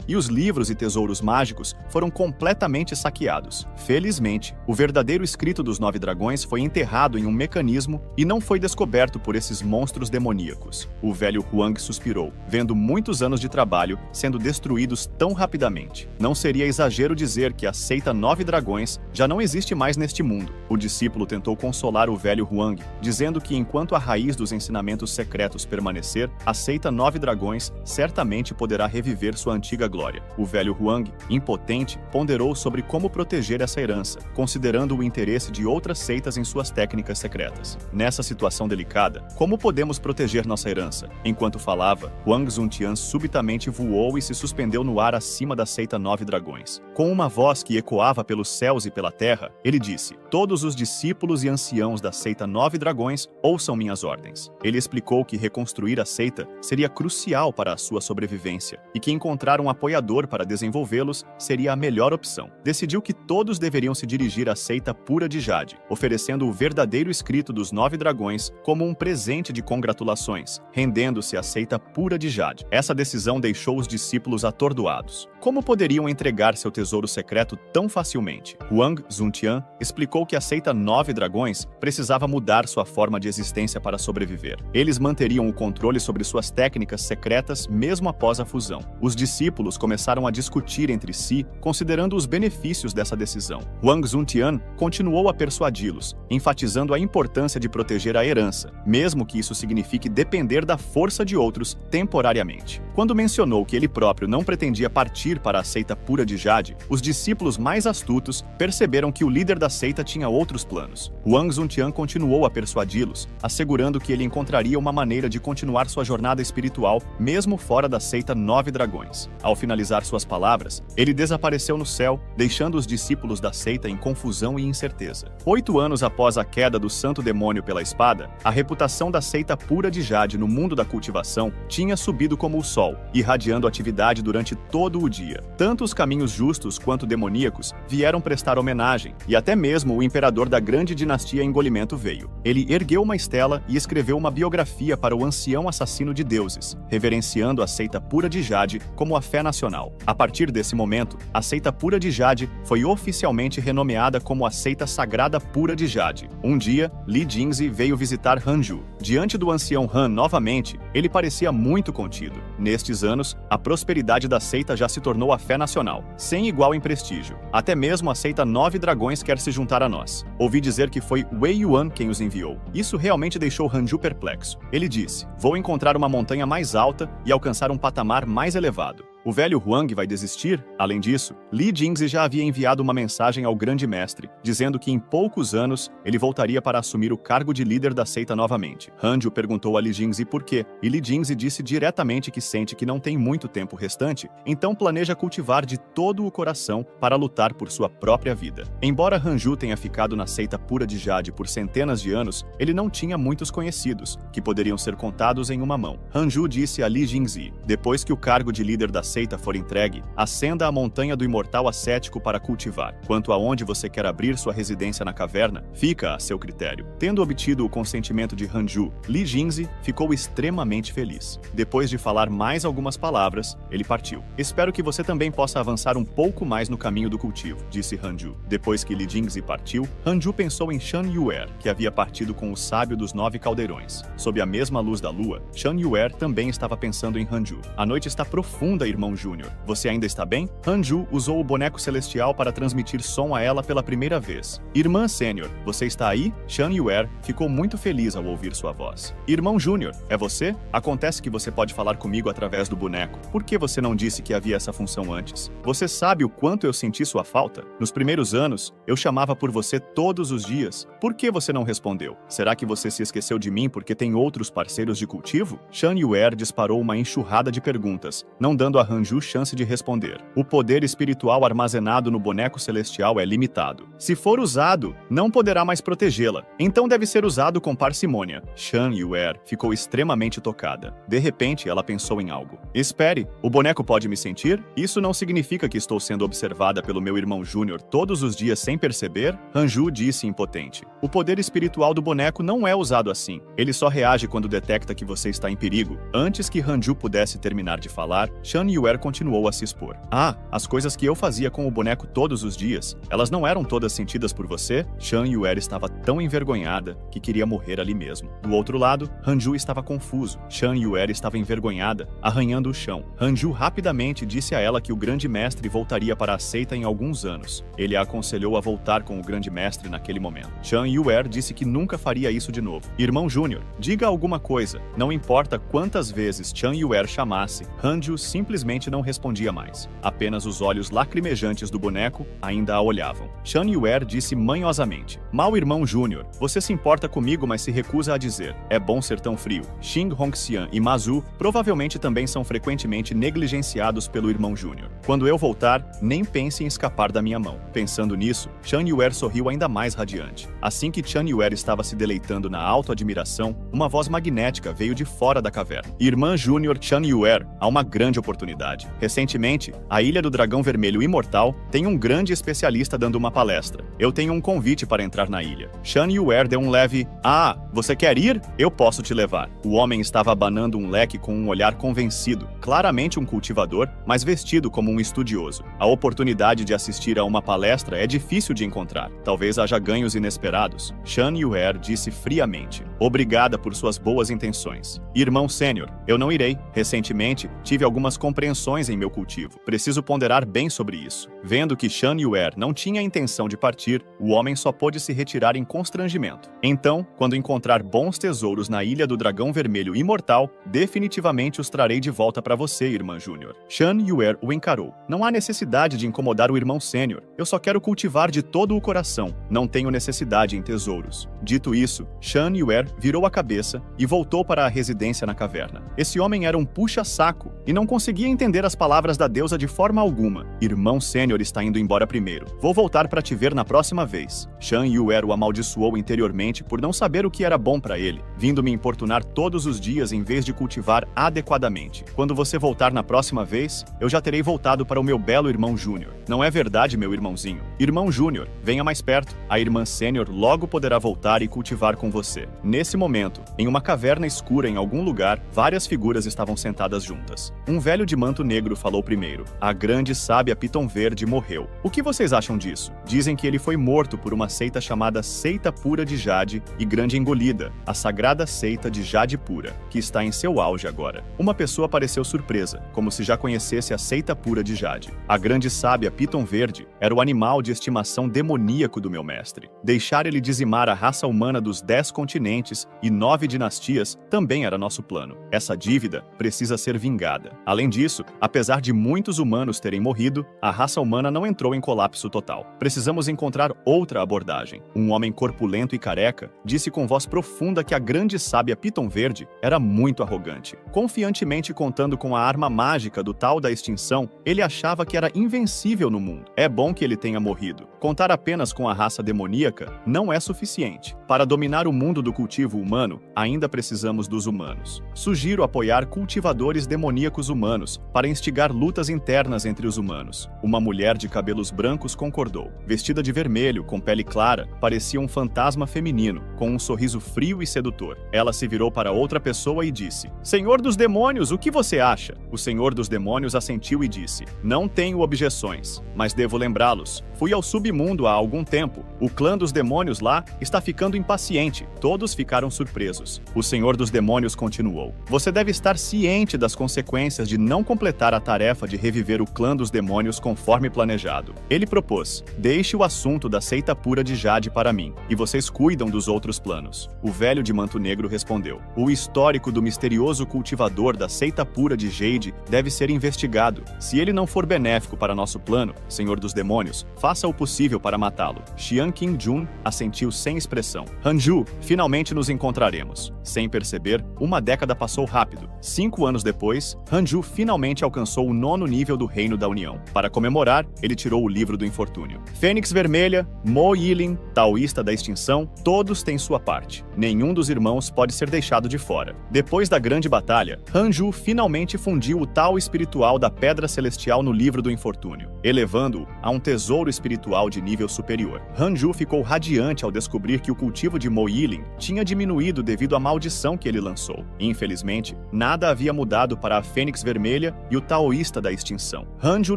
e os livros e tesouros mágicos foram completamente saqueados. Felizmente, o verdadeiro escrito dos 9 Dragões foi enterrado em um mecanismo e não foi descoberto por esses monstros demoníacos. O velho Huang suspirou, vendo muitos anos de trabalho sendo destruídos tão rapidamente. Não seria exagero dizer que a seita 9 Dragões já não existe mais neste mundo. O discípulo tentou consolar o velho Huang, dizendo que enquanto a raiz dos ensinamentos secretos permanecer, a seita 9 Dragões certamente poderá reviver sua antiga glória. O velho Huang, impotente, ponderou sobre como proteger essa herança, considerando o interesse de outras seitas em suas técnicas secretas. Nessa situação delicada, como podemos proteger nossa herança? Enquanto falava, Huang Zuntian subitamente voou e se suspendeu no ar acima da seita 9 Dragões. Com uma voz que ecoava pelos céus e pela terra, ele disse: todos os discípulos e anciãos da seita 9 Dragões ouçam minhas ordens. Ele explicou que reconstruir a seita seria crucial para a sua sobrevivência e que encontrar um apoiador para desenvolvê-los seria a melhor opção. Decidiu que todos deveriam se dirigir à seita pura de Jade, oferecendo o verdadeiro escrito dos 9 Dragões como um presente de congratulações, rendendo-se à seita pura de Jade. Essa decisão deixou os discípulos atordoados. Como poderiam entregar seu tesouro secreto tão facilmente? Huang Zuntian explicou que a seita 9 Dragões precisava mudar sua forma de existência para sobreviver. Eles manteriam o controle sobre suas técnicas secretas mesmo após a fusão. Os discípulos começaram a discutir entre si, considerando os benefícios dessa decisão. Huang Zuntian continuou a persuadi-los, enfatizando a importância de proteger a herança, mesmo que isso signifique depender da força de outros temporariamente. Quando mencionou que ele próprio não pretendia partir para a seita pura de Jade, os discípulos mais astutos perceberam que o líder da seita tinha outros planos. Huang Zuntian continuou a persuadi-los, assegurando que ele encontraria uma maneira de continuar sua jornada espiritual mesmo fora da seita 9 Dragões. Ao finalizar suas palavras, ele desapareceu no céu, deixando os discípulos da seita em confusão e incerteza. 8 anos após a queda do santo demônio pela espada, a reputação da seita pura de Jade no mundo da cultivação tinha subido como o sol, irradiando atividade durante todo o dia. Tanto os caminhos justos quanto demoníacos vieram prestar homenagem, e até mesmo o imperador da grande dinastia Engolimento veio. Ele ergueu uma estela e escreveu uma biografia para o ancião assassino de deuses, reverenciando a seita pura de Jade como a fé nacional. A partir desse momento, a seita pura de Jade foi oficialmente renomeada como a seita sagrada pura de Jade. Um dia, Li Jingzi veio visitar Hanju. Diante do ancião Han novamente, ele parecia muito contido. Nestes anos, a prosperidade da seita já se tornou a fé nacional, sem igual em prestígio. Até mesmo a seita 9 Dragões quer se juntar a nós. Ouvi dizer que foi Wei Yuan quem os enviou. Isso realmente deixou Hanju perplexo. Ele disse: vou encontrar uma montanha mais alta e alcançar um patamar mais elevado. O velho Huang vai desistir? Além disso, Li Jingzi já havia enviado uma mensagem ao grande mestre, dizendo que em poucos anos ele voltaria para assumir o cargo de líder da seita novamente. Hanju perguntou a Li Jingzi por quê, e Li Jingzi disse diretamente que sente que não tem muito tempo restante, então planeja cultivar de todo o coração para lutar por sua própria vida. Embora Hanju tenha ficado na seita pura de Jade por centenas de anos, ele não tinha muitos conhecidos, que poderiam ser contados em uma mão. Hanju disse a Li Jingzi: depois que o cargo de líder da seita for entregue, ascenda a montanha do imortal ascético para cultivar. Quanto a onde você quer abrir sua residência na caverna, fica a seu critério. Tendo obtido o consentimento de Hanju, Li Jingzi ficou extremamente feliz. Depois de falar mais algumas palavras, ele partiu. Espero que você também possa avançar um pouco mais no caminho do cultivo, disse Hanju. Depois que Li Jingzi partiu, Hanju pensou em Shan Yuer, que havia partido com o sábio dos 9 caldeirões. Sob a mesma luz da lua, Shan Yuer também estava pensando em Hanju. A noite está profunda, irmão Júnior. Você ainda está bem? Hanju usou o boneco celestial para transmitir som a ela pela primeira vez. Irmã Sênior, você está aí? Shan Yuer ficou muito feliz ao ouvir sua voz. Irmão Júnior, é você? Acontece que você pode falar comigo através do boneco. Por que você não disse que havia essa função antes? Você sabe o quanto eu senti sua falta? Nos primeiros anos, eu chamava por você todos os dias. Por que você não respondeu? Será que você se esqueceu de mim porque tem outros parceiros de cultivo? Shan Yuer disparou uma enxurrada de perguntas, não dando a Hanju chance de responder. O poder espiritual armazenado no boneco celestial é limitado. Se for usado, não poderá mais protegê-la. Então deve ser usado com parcimônia. Shan Yuer ficou extremamente tocada. De repente, ela pensou em algo. Espere, o boneco pode me sentir? Isso não significa que estou sendo observada pelo meu irmão Júnior todos os dias sem perceber? Hanju disse impotente. O poder espiritual do boneco não é usado assim. Ele só reage quando detecta que você está em perigo. Antes que Hanju pudesse terminar de falar, Shan Yuer continuou a se expor. Ah, as coisas que eu fazia com o boneco todos os dias, elas não eram todas sentidas por você? Shan Yuer estava tão envergonhada que queria morrer ali mesmo. Do outro lado, Hanju estava confuso. Shan Yuer estava envergonhada, arranhando o chão. Hanju rapidamente disse a ela que o grande mestre voltaria para a seita em alguns anos. Ele a aconselhou a voltar com o grande mestre naquele momento. Shan Yuer disse que nunca faria isso de novo. Irmão Júnior, diga alguma coisa. Não importa quantas vezes Shan Yuer chamasse, Hanju simplesmente não respondia mais. Apenas os olhos lacrimejantes do boneco ainda a olhavam. Shan Yuer disse manhosamente: Mau irmão Júnior, você se importa comigo, mas se recusa a dizer. É bom ser tão frio. Xing Hongxian e Mazu provavelmente também são frequentemente negligenciados pelo irmão Júnior. Quando eu voltar, nem pense em escapar da minha mão. Pensando nisso, Shan Yuer sorriu ainda mais radiante. Assim que Shan Yuer estava se deleitando na autoadmiração, uma voz magnética veio de fora da caverna. Irmã Júnior Shan Yuer, há uma grande oportunidade. Recentemente, a Ilha do Dragão Vermelho Imortal tem um grande especialista dando uma palestra. Eu tenho um convite para entrar na ilha. Shan Yuer deu um leve: Ah, você quer ir? Eu posso te levar. O homem estava abanando um leque com um olhar convencido, claramente um cultivador, mas vestido como um estudioso. A oportunidade de assistir a uma palestra é difícil de encontrar. Talvez haja ganhos inesperados. Shan Yuer disse friamente: Obrigada por suas boas intenções. Irmão Sênior, eu não irei. Recentemente, tive algumas compreensões em meu cultivo. Preciso ponderar bem sobre isso. Vendo que Shan Yuer não tinha a intenção de partir, o homem só pôde se retirar em constrangimento. Então, quando encontrar bons tesouros na Ilha do Dragão Vermelho Imortal, definitivamente os trarei de volta para você, irmã Júnior. Shan Yuer o encarou. Não há necessidade de incomodar o irmão Sênior. Eu só quero cultivar de todo o coração. Não tenho necessidade em tesouros. Dito isso, Shan Yuer virou a cabeça e voltou para a residência na caverna. Esse homem era um puxa-saco e não conseguia entender as palavras da deusa de forma alguma. Irmão Sênior está indo embora primeiro. Vou voltar para te ver na próxima vez. Shan Yuer o amaldiçoou interiormente por não saber o que era bom para ele, vindo me importunar todos os dias em vez de cultivar adequadamente. Quando você voltar na próxima vez, eu já terei voltado para o meu belo irmão Júnior. Não é verdade, meu irmãozinho? Irmão Júnior, venha mais perto. A irmã Sênior logo poderá voltar e cultivar com você. Nesse momento, em uma caverna escura em algum lugar, várias figuras estavam sentadas juntas. Um velho de manto negro falou primeiro. A grande sábia Piton Verde morreu. O que vocês acham disso? Dizem que ele foi morto por uma seita chamada Seita Pura de Jade e Grande Engolida, a sagrada seita de Jade Pura, que está em seu auge agora. Uma pessoa pareceu surpresa, como se já conhecesse a Seita Pura de Jade. A grande sábia Piton Verde era o animal de estimação demoníaco do meu mestre. Deixar ele dizimar a raça humana dos 10 continentes e 9 dinastias também era nosso plano. Essa dívida precisa ser vingada. Além disso, isso, apesar de muitos humanos terem morrido, a raça humana não entrou em colapso total. Precisamos encontrar outra abordagem. Um homem corpulento e careca disse com voz profunda que a grande sábia Piton Verde era muito arrogante. Confiantemente contando com a arma mágica do tal da extinção, ele achava que era invencível no mundo. É bom que ele tenha morrido. Contar apenas com a raça demoníaca não é suficiente. Para dominar o mundo do cultivo humano, ainda precisamos dos humanos. Sugiro apoiar cultivadores demoníacos humanos para instigar lutas internas entre os humanos. Uma mulher de cabelos brancos concordou. Vestida de vermelho, com pele clara, parecia um fantasma feminino, com um sorriso frio e sedutor. Ela se virou para outra pessoa e disse: Senhor dos demônios, o que você acha? O Senhor dos demônios assentiu e disse: Não tenho objeções, mas devo lembrá-los. Fui ao submundo há algum tempo. O clã dos demônios lá está ficando impaciente. Todos ficaram surpresos. O Senhor dos demônios continuou: Você deve estar ciente das consequências de não completar a tarefa de reviver o clã dos demônios conforme planejado. Ele propôs: Deixe o assunto da seita pura de Jade para mim, e vocês cuidam dos outros planos. O velho de manto negro respondeu: O histórico do misterioso cultivador da seita pura de Jade deve ser investigado. Se ele não for benéfico para nosso plano, Senhor dos demônios, faça o possível para matá-lo. Xian Qing-jun assentiu sem expressão. Hanju, finalmente nos encontraremos. Sem perceber, uma década passou rápido. 5 anos depois, Hanju finalmente alcançou o 9º nível do Reino da União. Para comemorar, ele tirou o livro do infortúnio. Fênix Vermelha, Mo Yilin, Taoísta da Extinção, todos têm sua parte. Nenhum dos irmãos pode ser deixado de fora. Depois da grande batalha, Hanju finalmente fundiu o Tao espiritual da Pedra Celestial no livro do infortúnio, elevando-o a um tesouro espiritual de nível superior. Hanju ficou radiante ao descobrir que o cultivo de Mo Yilin tinha diminuído devido à maldição que ele lançou. Infelizmente, nada havia mudado para a Fênix Vermelha e o Taoísta da Extinção. Hanju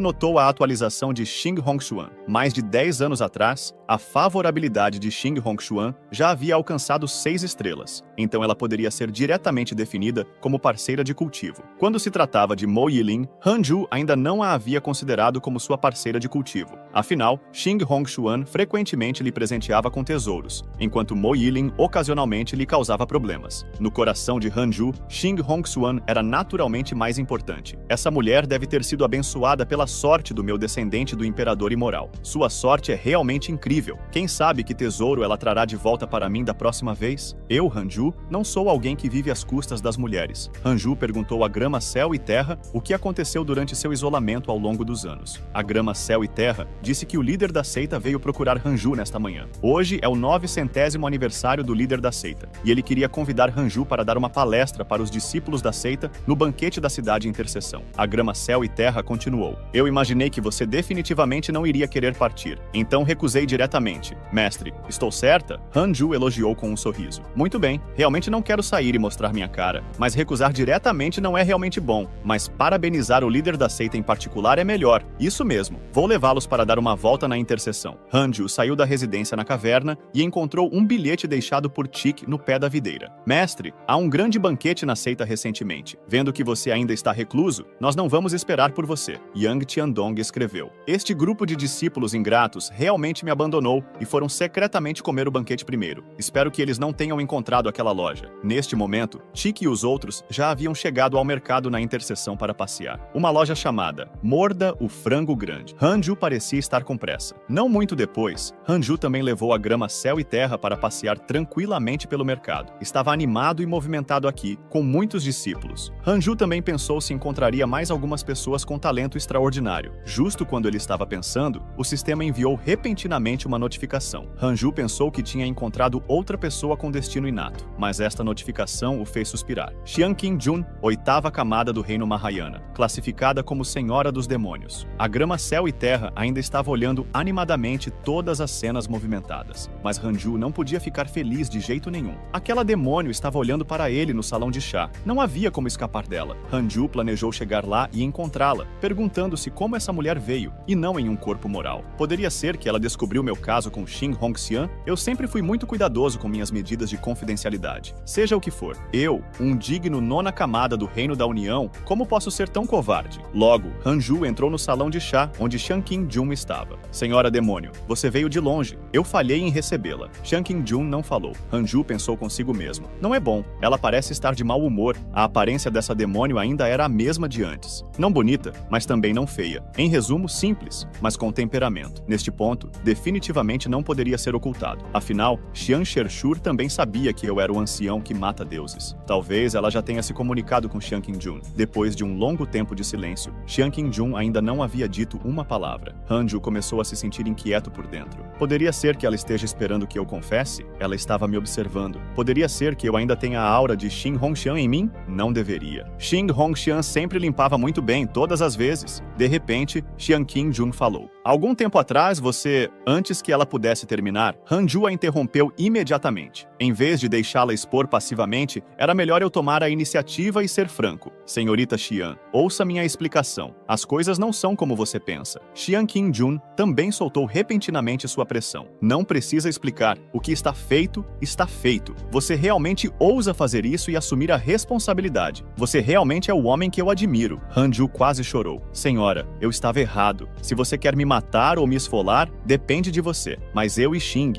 notou a atualização de Xing Hongxuan. Mais de 10 anos atrás, a favorabilidade de Xing Hongxuan já havia alcançado 6 estrelas, então ela poderia ser diretamente definida como parceira de cultivo. Quando se tratava de Mo Yilin, Hanju ainda não a havia considerado como sua parceira de cultivo. Afinal, Xing Hongxuan frequentemente lhe presenteava com tesouros, enquanto Mo Yilin ocasionalmente lhe causava problemas. No coração de Hanju, Xing Hongxuan era naturalmente mais importante. Essa mulher deve ter sido abençoada pela sorte do meu descendente do imperador imoral. Sua sorte é realmente incrível. Quem sabe que tesouro ela trará de volta para mim da próxima vez? Eu, Hanju, não sou alguém que vive às custas das mulheres. Hanju perguntou a Grama Céu e Terra o que aconteceu durante seu isolamento ao longo dos anos. A Grama Céu e Terra disse que o líder da seita veio procurar Hanju nesta manhã. Hoje é o 900º aniversário do líder da seita, e ele queria convidar Hanju para dar uma palestra para os discípulos da seita no banquete da cidade Intercessão. A Grama Céu e Terra continuou: Eu imaginei que você definitivamente não iria querer partir, então recusei diretamente. Mestre, estou certa? Hanju elogiou com um sorriso. Muito bem, realmente não quero sair e mostrar minha cara, mas recusar diretamente não é realmente bom, mas parabenizar o líder da seita em particular é melhor. Isso mesmo, vou levá-los para dar uma volta na Intercessão. Hanju saiu da residência na caverna e encontrou um bilhete deixado por Tik no pé da videira. Mestre, há um grande banquete na seita recentemente. Vendo que você ainda está recluso, nós não vamos esperar por você. Yang Tiandong escreveu: Este grupo de discípulos ingratos realmente me abandonou e foram secretamente comer o banquete primeiro. Espero que eles não tenham encontrado aquela loja. Neste momento, Tik e os outros já haviam chegado ao mercado na Intercessão para passear. Uma loja chamada Morda o Frango Grande. Hanju parecia estar com pressa. Não muito depois, Hanju também levou a Grama Céu e Terra para passear tranquilamente pelo mercado. Estava animado e movimentado aqui, com muitos discípulos. Hanju também pensou se encontraria mais algumas pessoas com talento extraordinário. Justo quando ele estava pensando, o sistema enviou repentinamente uma notificação. Hanju pensou que tinha encontrado outra pessoa com destino inato, mas esta notificação o fez suspirar. Xian Qing-jun, 8ª camada do Reino Mahayana, classificada como Senhora dos Demônios. A Grama Céu e Terra ainda estava olhando animadamente todas as cenas movimentadas, mas Hanju não podia ficar feliz de jeito nenhum. Aquela demônio estava olhando para ele no salão de chá. Não havia como escapar dela. Hanju planejou chegar lá e encontrá-la, perguntando-se como essa mulher veio, e não em um corpo moral. Poderia ser que ela descobriu meu caso com Xing Hongxian? Eu sempre fui muito cuidadoso com minhas medidas de confidencialidade. Seja o que for, eu, um digno 9ª camada do Reino da União, como posso ser tão covarde? Logo, Hanju entrou no salão de chá onde Xian Qing-jun estava. Senhora demônio, você veio de longe. Eu falhei em recebê-la. Xian Qing-jun não falou. Hanju pensou consigo mesmo. Não é bom. Ela parece estar de mau humor. A aparência dessa demônio ainda era a mesma de antes. Não bonita, mas também não feia. Em resumo, simples, mas com temperamento. Neste ponto, definitivamente não poderia ser ocultado. Afinal, Xian Shershur também sabia que eu era o ancião que mata deuses. Talvez ela já tenha se comunicado com Xian Qingjun. Depois de um longo tempo de silêncio, Xian Qingjun ainda não havia dito uma palavra. Hanju começou a se sentir inquieto por dentro. Poderia ser que ela esteja esperando que eu confesse? Ela estava me observando. Poderia ser que eu ainda tenha a aura de Xin Hongxian em mim? Não deveria. Xin Hongxian sempre limpava muito bem, todas as vezes. De repente, Xian Qingjun falou. Algum tempo atrás, você... Antes que ela pudesse terminar, Hanju a interrompeu imediatamente. Em vez de deixá-la expor passivamente, era melhor eu tomar a iniciativa e ser franco. Senhorita Xian, ouça minha explicação. As coisas não são como você pensa. Xian Qingjun também soltou repentinamente sua pressão. Não precisa explicar. O que está feito, está feito. Você realmente ousa fazer isso e assumir a responsabilidade. Você realmente é o homem que eu admiro. Hanju quase chorou. Senhora, eu estava errado. Se você quer me matar ou me esfolar, depende de você. Mas eu e Xing,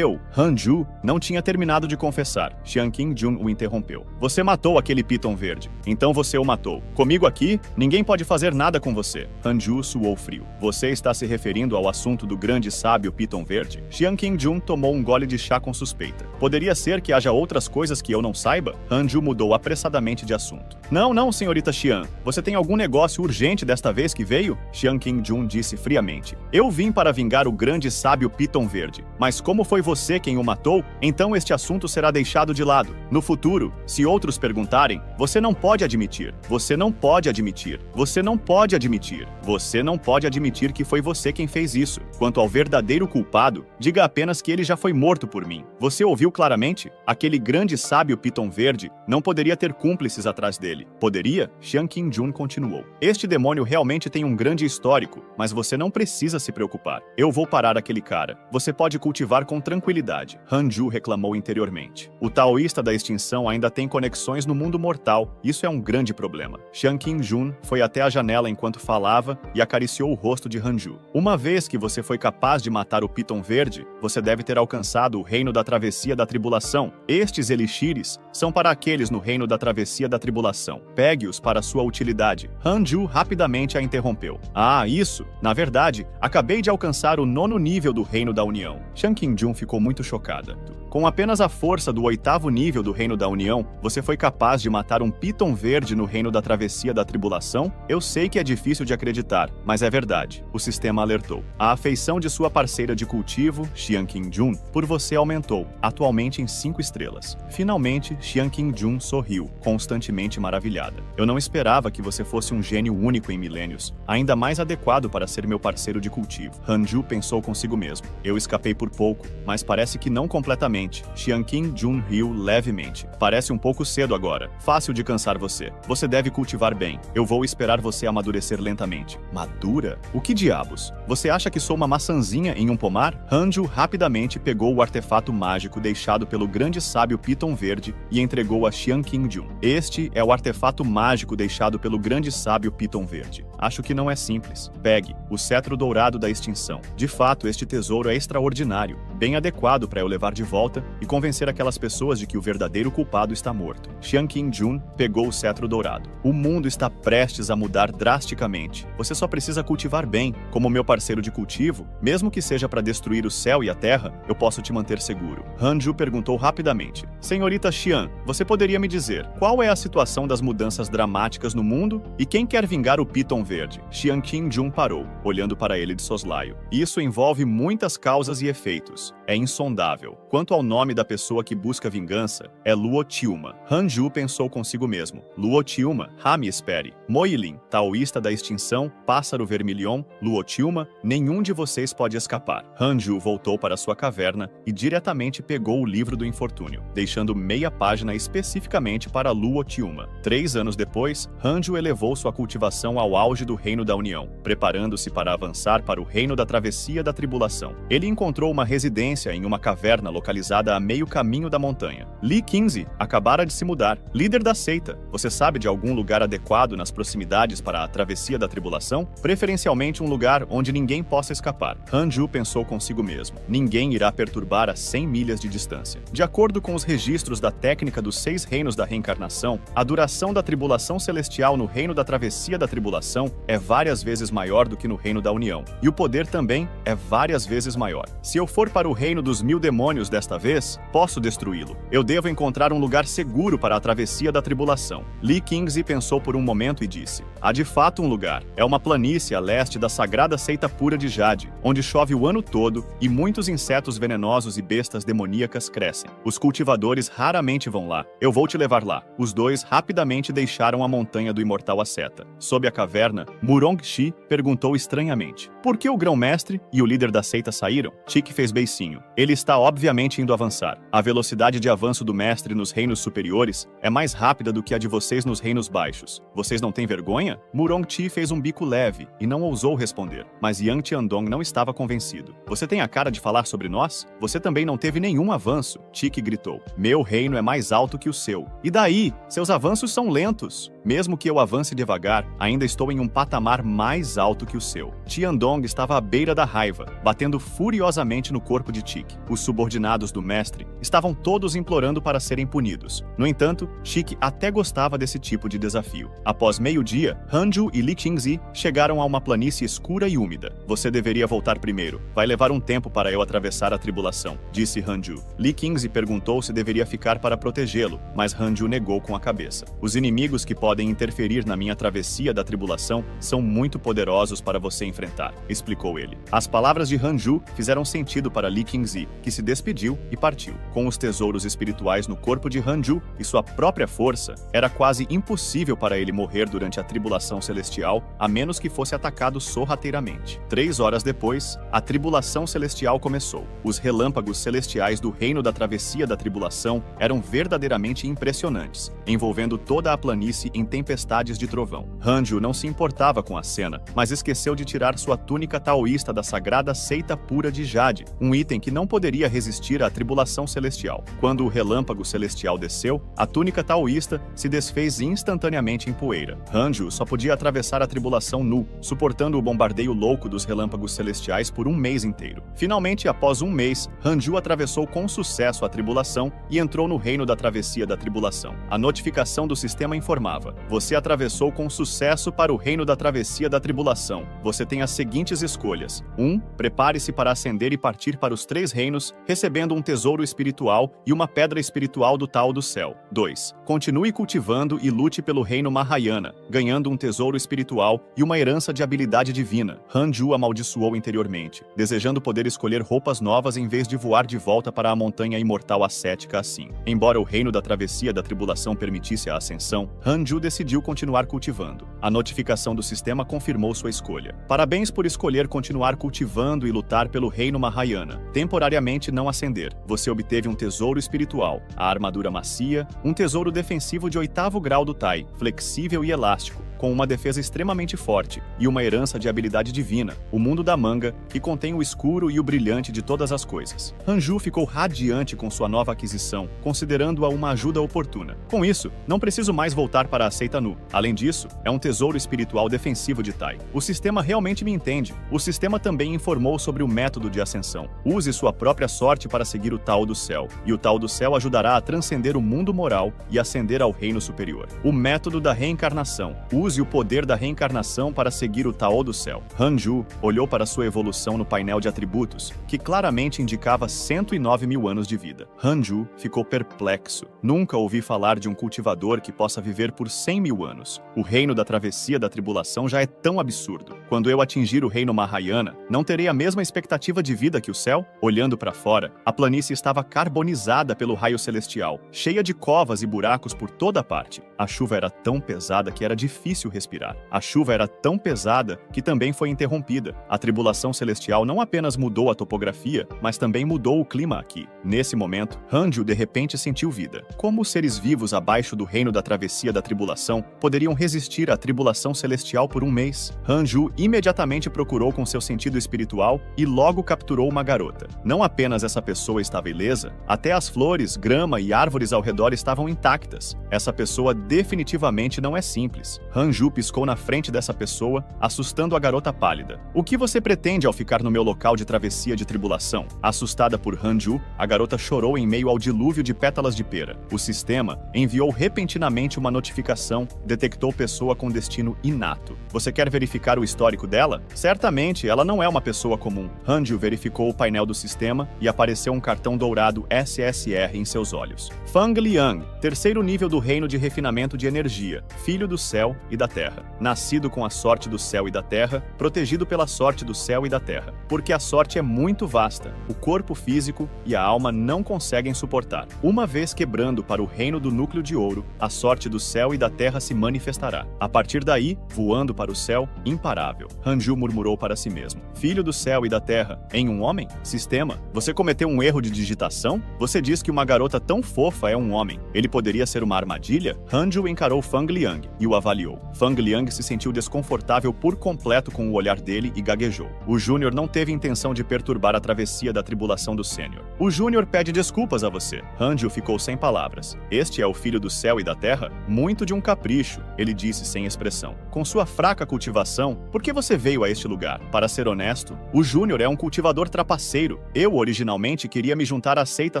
Hanju, não tinha terminado de confessar. Xian Qingjun o interrompeu. Você matou aquele Piton verde. Então você o matou. Comigo aqui, ninguém pode fazer nada com você. Hanju suou frio. Você está se referindo ao assunto do grande sábio Piton verde? Xian Qingjun tomou um gole de chá com suspeita. Poderia ser que haja outras coisas que eu não saiba? Hanju mudou apressadamente de assunto. Não, senhorita Xian. Você tem algum negócio urgente desta vez que veio? Xian Qingjun disse friamente. Eu vim para vingar o grande sábio Piton verde. Mas como foi você quem o matou, então este assunto será deixado de lado. No futuro, se outros perguntarem, você não pode admitir. Você não pode admitir. Você não pode admitir. Você não pode admitir que foi você quem fez isso. Quanto ao verdadeiro culpado, diga apenas que ele já foi morto por mim. Você ouviu claramente? Aquele grande sábio Piton verde não poderia ter cúmplices atrás dele. Poderia? Xian Qingjun continuou. Este demônio realmente tem um grande histórico, mas você não precisa se preocupar. Eu vou parar aquele cara. Você pode cultivar com tranquilidade. Hanju reclamou interiormente. O taoísta da extinção ainda tem conexões no mundo mortal. Isso é um grande problema. Xian Qingjun foi até a janela enquanto falava e acariciou o rosto de Hanju. Uma vez que você foi capaz de matar o Piton verde, você deve ter alcançado o reino da travessia da tribulação. Estes elixires são para aqueles no reino da travessia da tribulação. Pegue-os para sua utilidade. Hanju rapidamente a interrompeu. Ah, isso! Na verdade, acabei de alcançar o 9º nível do reino da união. Xian Qingjun ficou muito chocada. Com apenas a força do 8º nível do reino da união, você foi capaz de matar um Piton verde no reino da travessia da tribulação? Eu sei que é difícil de acreditar, mas é verdade. O sistema alertou. A afeição de sua parceira de cultivo, Xian Qingjun, por você aumentou, atualmente em 5 estrelas. Finalmente, Xian Qingjun sorriu, constantemente maravilhada. Eu não esperava que você fosse um gênio único em milênios, ainda mais adequado para ser meu parceiro de cultivo. Hanju pensou consigo mesmo. Eu escapei por pouco, mas parece que não completamente. Xian Qingjun riu levemente. Parece um pouco cedo agora. Fácil de cansar você. Você deve cultivar bem. Eu vou esperar você amadurecer lentamente. Madura? O que diabos? Você acha que sou uma maçãzinha em um pomar? Hanju rapidamente pegou o artefato mágico deixado pelo grande sábio Piton verde e entregou a Xian Qingjun. Este é o artefato mágico deixado pelo grande sábio Piton verde. Acho que não é simples. Pegue o cetro dourado da extinção. De fato, este tesouro é extraordinário, bem adequado para eu levar de volta e convencer aquelas pessoas de que o verdadeiro culpado está morto. Xian Qingjun pegou o cetro dourado. O mundo está prestes a mudar drasticamente. Você só precisa cultivar bem. Como meu parceiro de cultivo, mesmo que seja para destruir o céu e a terra, eu posso te manter seguro. Hanju perguntou rapidamente. Senhorita Xian, você poderia me dizer qual é a situação das mudanças dramáticas no mundo e quem quer vingar o Piton verde? Xian Qingjun parou, olhando para ele de soslaio. Isso envolve muitas causas e efeitos. É insondável. Quanto ao nome da pessoa que busca vingança, é Luo Tiuma. Hanju pensou consigo mesmo. Luo Tiuma, me espere. Moilin, taoísta da extinção, pássaro vermilhão, Luo Tiuma, nenhum de vocês pode escapar. Hanju voltou para sua caverna e diretamente pegou o livro do infortúnio, deixando meia página especificamente para Luo Tiuma. 3 anos depois, Hanju elevou sua cultivação ao auge auge do Reino da União, preparando-se para avançar para o Reino da Travessia da Tribulação. Ele encontrou uma residência em uma caverna localizada a meio caminho da montanha. Lee Kingsley acabara de se mudar, líder da seita. Você sabe de algum lugar adequado nas proximidades para a Travessia da Tribulação? Preferencialmente um lugar onde ninguém possa escapar. Hanju pensou consigo mesmo. Ninguém irá perturbar a 100 milhas de distância. De acordo com os registros da técnica dos 6 reinos da reencarnação, a duração da tribulação celestial no Reino da Travessia da Tribulação é várias vezes maior do que no Reino da União. E o poder também é várias vezes maior. Se eu for para o Reino dos 1000 demônios desta vez, posso destruí-lo. Eu devo encontrar um lugar seguro para a Travessia da Tribulação. Lee Kingsley pensou por um momento e disse: há de fato um lugar. É uma planície a leste da sagrada seita pura de Jade, onde chove o ano todo e muitos insetos venenosos e bestas demoníacas crescem. Os cultivadores raramente vão lá. Eu vou te levar lá. Os dois rapidamente deixaram a montanha do imortal asceta. Sob a caverna, Murong-Chi perguntou estranhamente: por que o grão-mestre e o líder da seita saíram? Chick fez beicinho. Ele está obviamente indo avançar. A velocidade de avanço do mestre nos reinos superiores é mais rápida do que a de vocês nos reinos baixos. Vocês não têm vergonha? Murong-Chi fez um bico leve e não ousou responder. Mas Yang Tiandong não estava convencido. Você tem a cara de falar sobre nós? Você também não teve nenhum avanço. Chick gritou. Meu reino é mais alto que o seu. E daí? Seus avanços são lentos. Mesmo que eu avance devagar, ainda estou em um patamar mais alto que o seu. Tiandong estava à beira da raiva, batendo furiosamente no corpo de Chick. Os subordinados do mestre estavam todos implorando para serem punidos. No entanto, Chick até gostava desse tipo de desafio. Após meio-dia, Hanju e Lee Kingsley chegaram a uma planície escura e úmida. Você deveria voltar primeiro. Vai levar um tempo para eu atravessar a tribulação, disse Hanju. Lee Kingsley perguntou se deveria ficar para protegê-lo, mas Hanju negou com a cabeça. Os inimigos que podem interferir na minha travessia da tribulação são muito poderosos para você enfrentar, explicou ele. As palavras de Hanju fizeram sentido para Lee Kingsley, que se despediu e partiu. Com os tesouros espirituais no corpo de Hanju e sua própria força, era quase impossível para ele morrer durante a tribulação celestial, a menos que fosse atacado sorrateiramente. 3 horas depois, a tribulação celestial começou. Os relâmpagos celestiais do Reino da Travessia da Tribulação eram verdadeiramente impressionantes, envolvendo toda a planície em tempestades de trovão. Hanju não se importava com a cena, mas esqueceu de tirar sua túnica taoísta da sagrada seita pura de Jade, um item que não poderia resistir à tribulação celestial. Quando o relâmpago celestial desceu, a túnica taoísta se desfez instantaneamente em poeira. Hanju só podia atravessar a tribulação nu, suportando o bombardeio louco dos relâmpagos celestiais por um mês inteiro. Finalmente, após um mês, Hanju atravessou com sucesso a tribulação e entrou no Reino da Travessia da Tribulação. A notificação do sistema informava: você atravessou com sucesso para o Reino da Travessia da Tribulação. Você tem as seguintes escolhas. 1. Prepare-se para ascender e partir para os 3 reinos, recebendo um tesouro espiritual e uma pedra espiritual do Tao do Céu. 2. Continue cultivando e lute pelo Reino Mahayana, ganhando um tesouro espiritual e uma herança de habilidade divina. Hanju amaldiçoou interiormente, desejando poder escolher roupas novas em vez de voar de volta para a montanha imortal ascética assim. Embora o Reino da Travessia da Tribulação permitisse a ascensão, Hanju decidiu continuar cultivando. A notificação do sistema confirmou sua escolha. Parabéns por escolher continuar cultivando e lutar pelo Reino Mahayana. Temporariamente não ascender. Você obteve um tesouro espiritual, a armadura macia, um tesouro defensivo de 8º grau do Tai, flexível e elástico, com uma defesa extremamente forte, e uma herança de habilidade divina, o mundo da manga, que contém o escuro e o brilhante de todas as coisas. Hanju ficou radiante com sua nova aquisição, considerando-a uma ajuda oportuna. Com isso, não preciso mais voltar para a seita nu. Além disso, é um tesouro espiritual defensivo de Tai. O sistema realmente me entende. O sistema também informou sobre o método de ascensão. Use sua própria sorte para seguir o Tao do Céu, e o Tao do Céu ajudará a transcender o mundo moral e ascender ao reino superior. O método da reencarnação. Use o poder da reencarnação para seguir o Tao do Céu. Hanju olhou para sua evolução no painel de atributos, que claramente indicava 109 mil anos de vida. Hanju ficou perplexo. Nunca ouvi falar de um cultivador que possa viver por 100 mil anos. O reino da travessia da tribulação já é tão absurdo. Quando eu atingir o reino Mahayana, não terei a mesma expectativa de vida que o céu? Olhando para fora, a planície estava carbonizada pelo raio celestial, cheia de covas e buracos por toda parte. A chuva era tão pesada que era difícil difícil respirar. A chuva era tão pesada que também foi interrompida. A tribulação celestial não apenas mudou a topografia, mas também mudou o clima aqui. Nesse momento, Hanju de repente sentiu vida. Como os seres vivos abaixo do reino da travessia da tribulação poderiam resistir à tribulação celestial por um mês? Hanju imediatamente procurou com seu sentido espiritual e logo capturou uma garota. Não apenas essa pessoa estava ilesa, até as flores, grama e árvores ao redor estavam intactas. Essa pessoa definitivamente não é simples. Hanju piscou na frente dessa pessoa, assustando a garota pálida. O que você pretende ao ficar no meu local de travessia de tribulação? Assustada por Hanju, a garota chorou em meio ao dilúvio de pétalas de pera. O sistema enviou repentinamente uma notificação, detectou pessoa com destino inato. Você quer verificar o histórico dela? Certamente, ela não é uma pessoa comum. Hanju verificou o painel do sistema e apareceu um cartão dourado SSR em seus olhos. Fang Liang, terceiro nível do reino de refinamento de energia, filho do céu e da terra. Nascido com a sorte do céu e da terra, protegido pela sorte do céu e da terra. Porque a sorte é muito vasta, o corpo físico e a alma não conseguem suportar. Uma vez quebrando para o reino do núcleo de ouro, a sorte do céu e da terra se manifestará. A partir daí, voando para o céu, imparável. Hanju murmurou para si mesmo. Filho do céu e da terra, em um homem? Sistema, você cometeu um erro de digitação? Você diz que uma garota tão fofa é um homem. Ele poderia ser uma armadilha? Hanju encarou Fang Liang e o avaliou. Fang Liang se sentiu desconfortável por completo com o olhar dele e gaguejou. O Júnior não teve intenção de perturbar a travessia da tribulação do Sênior. O Júnior pede desculpas a você. Hanju ficou sem palavras. Este é o filho do céu e da terra? Muito de um capricho, ele disse sem expressão. Com sua fraca cultivação, por que você veio a este lugar? Para ser honesto, o Júnior é um cultivador trapaceiro. Eu originalmente queria me juntar à seita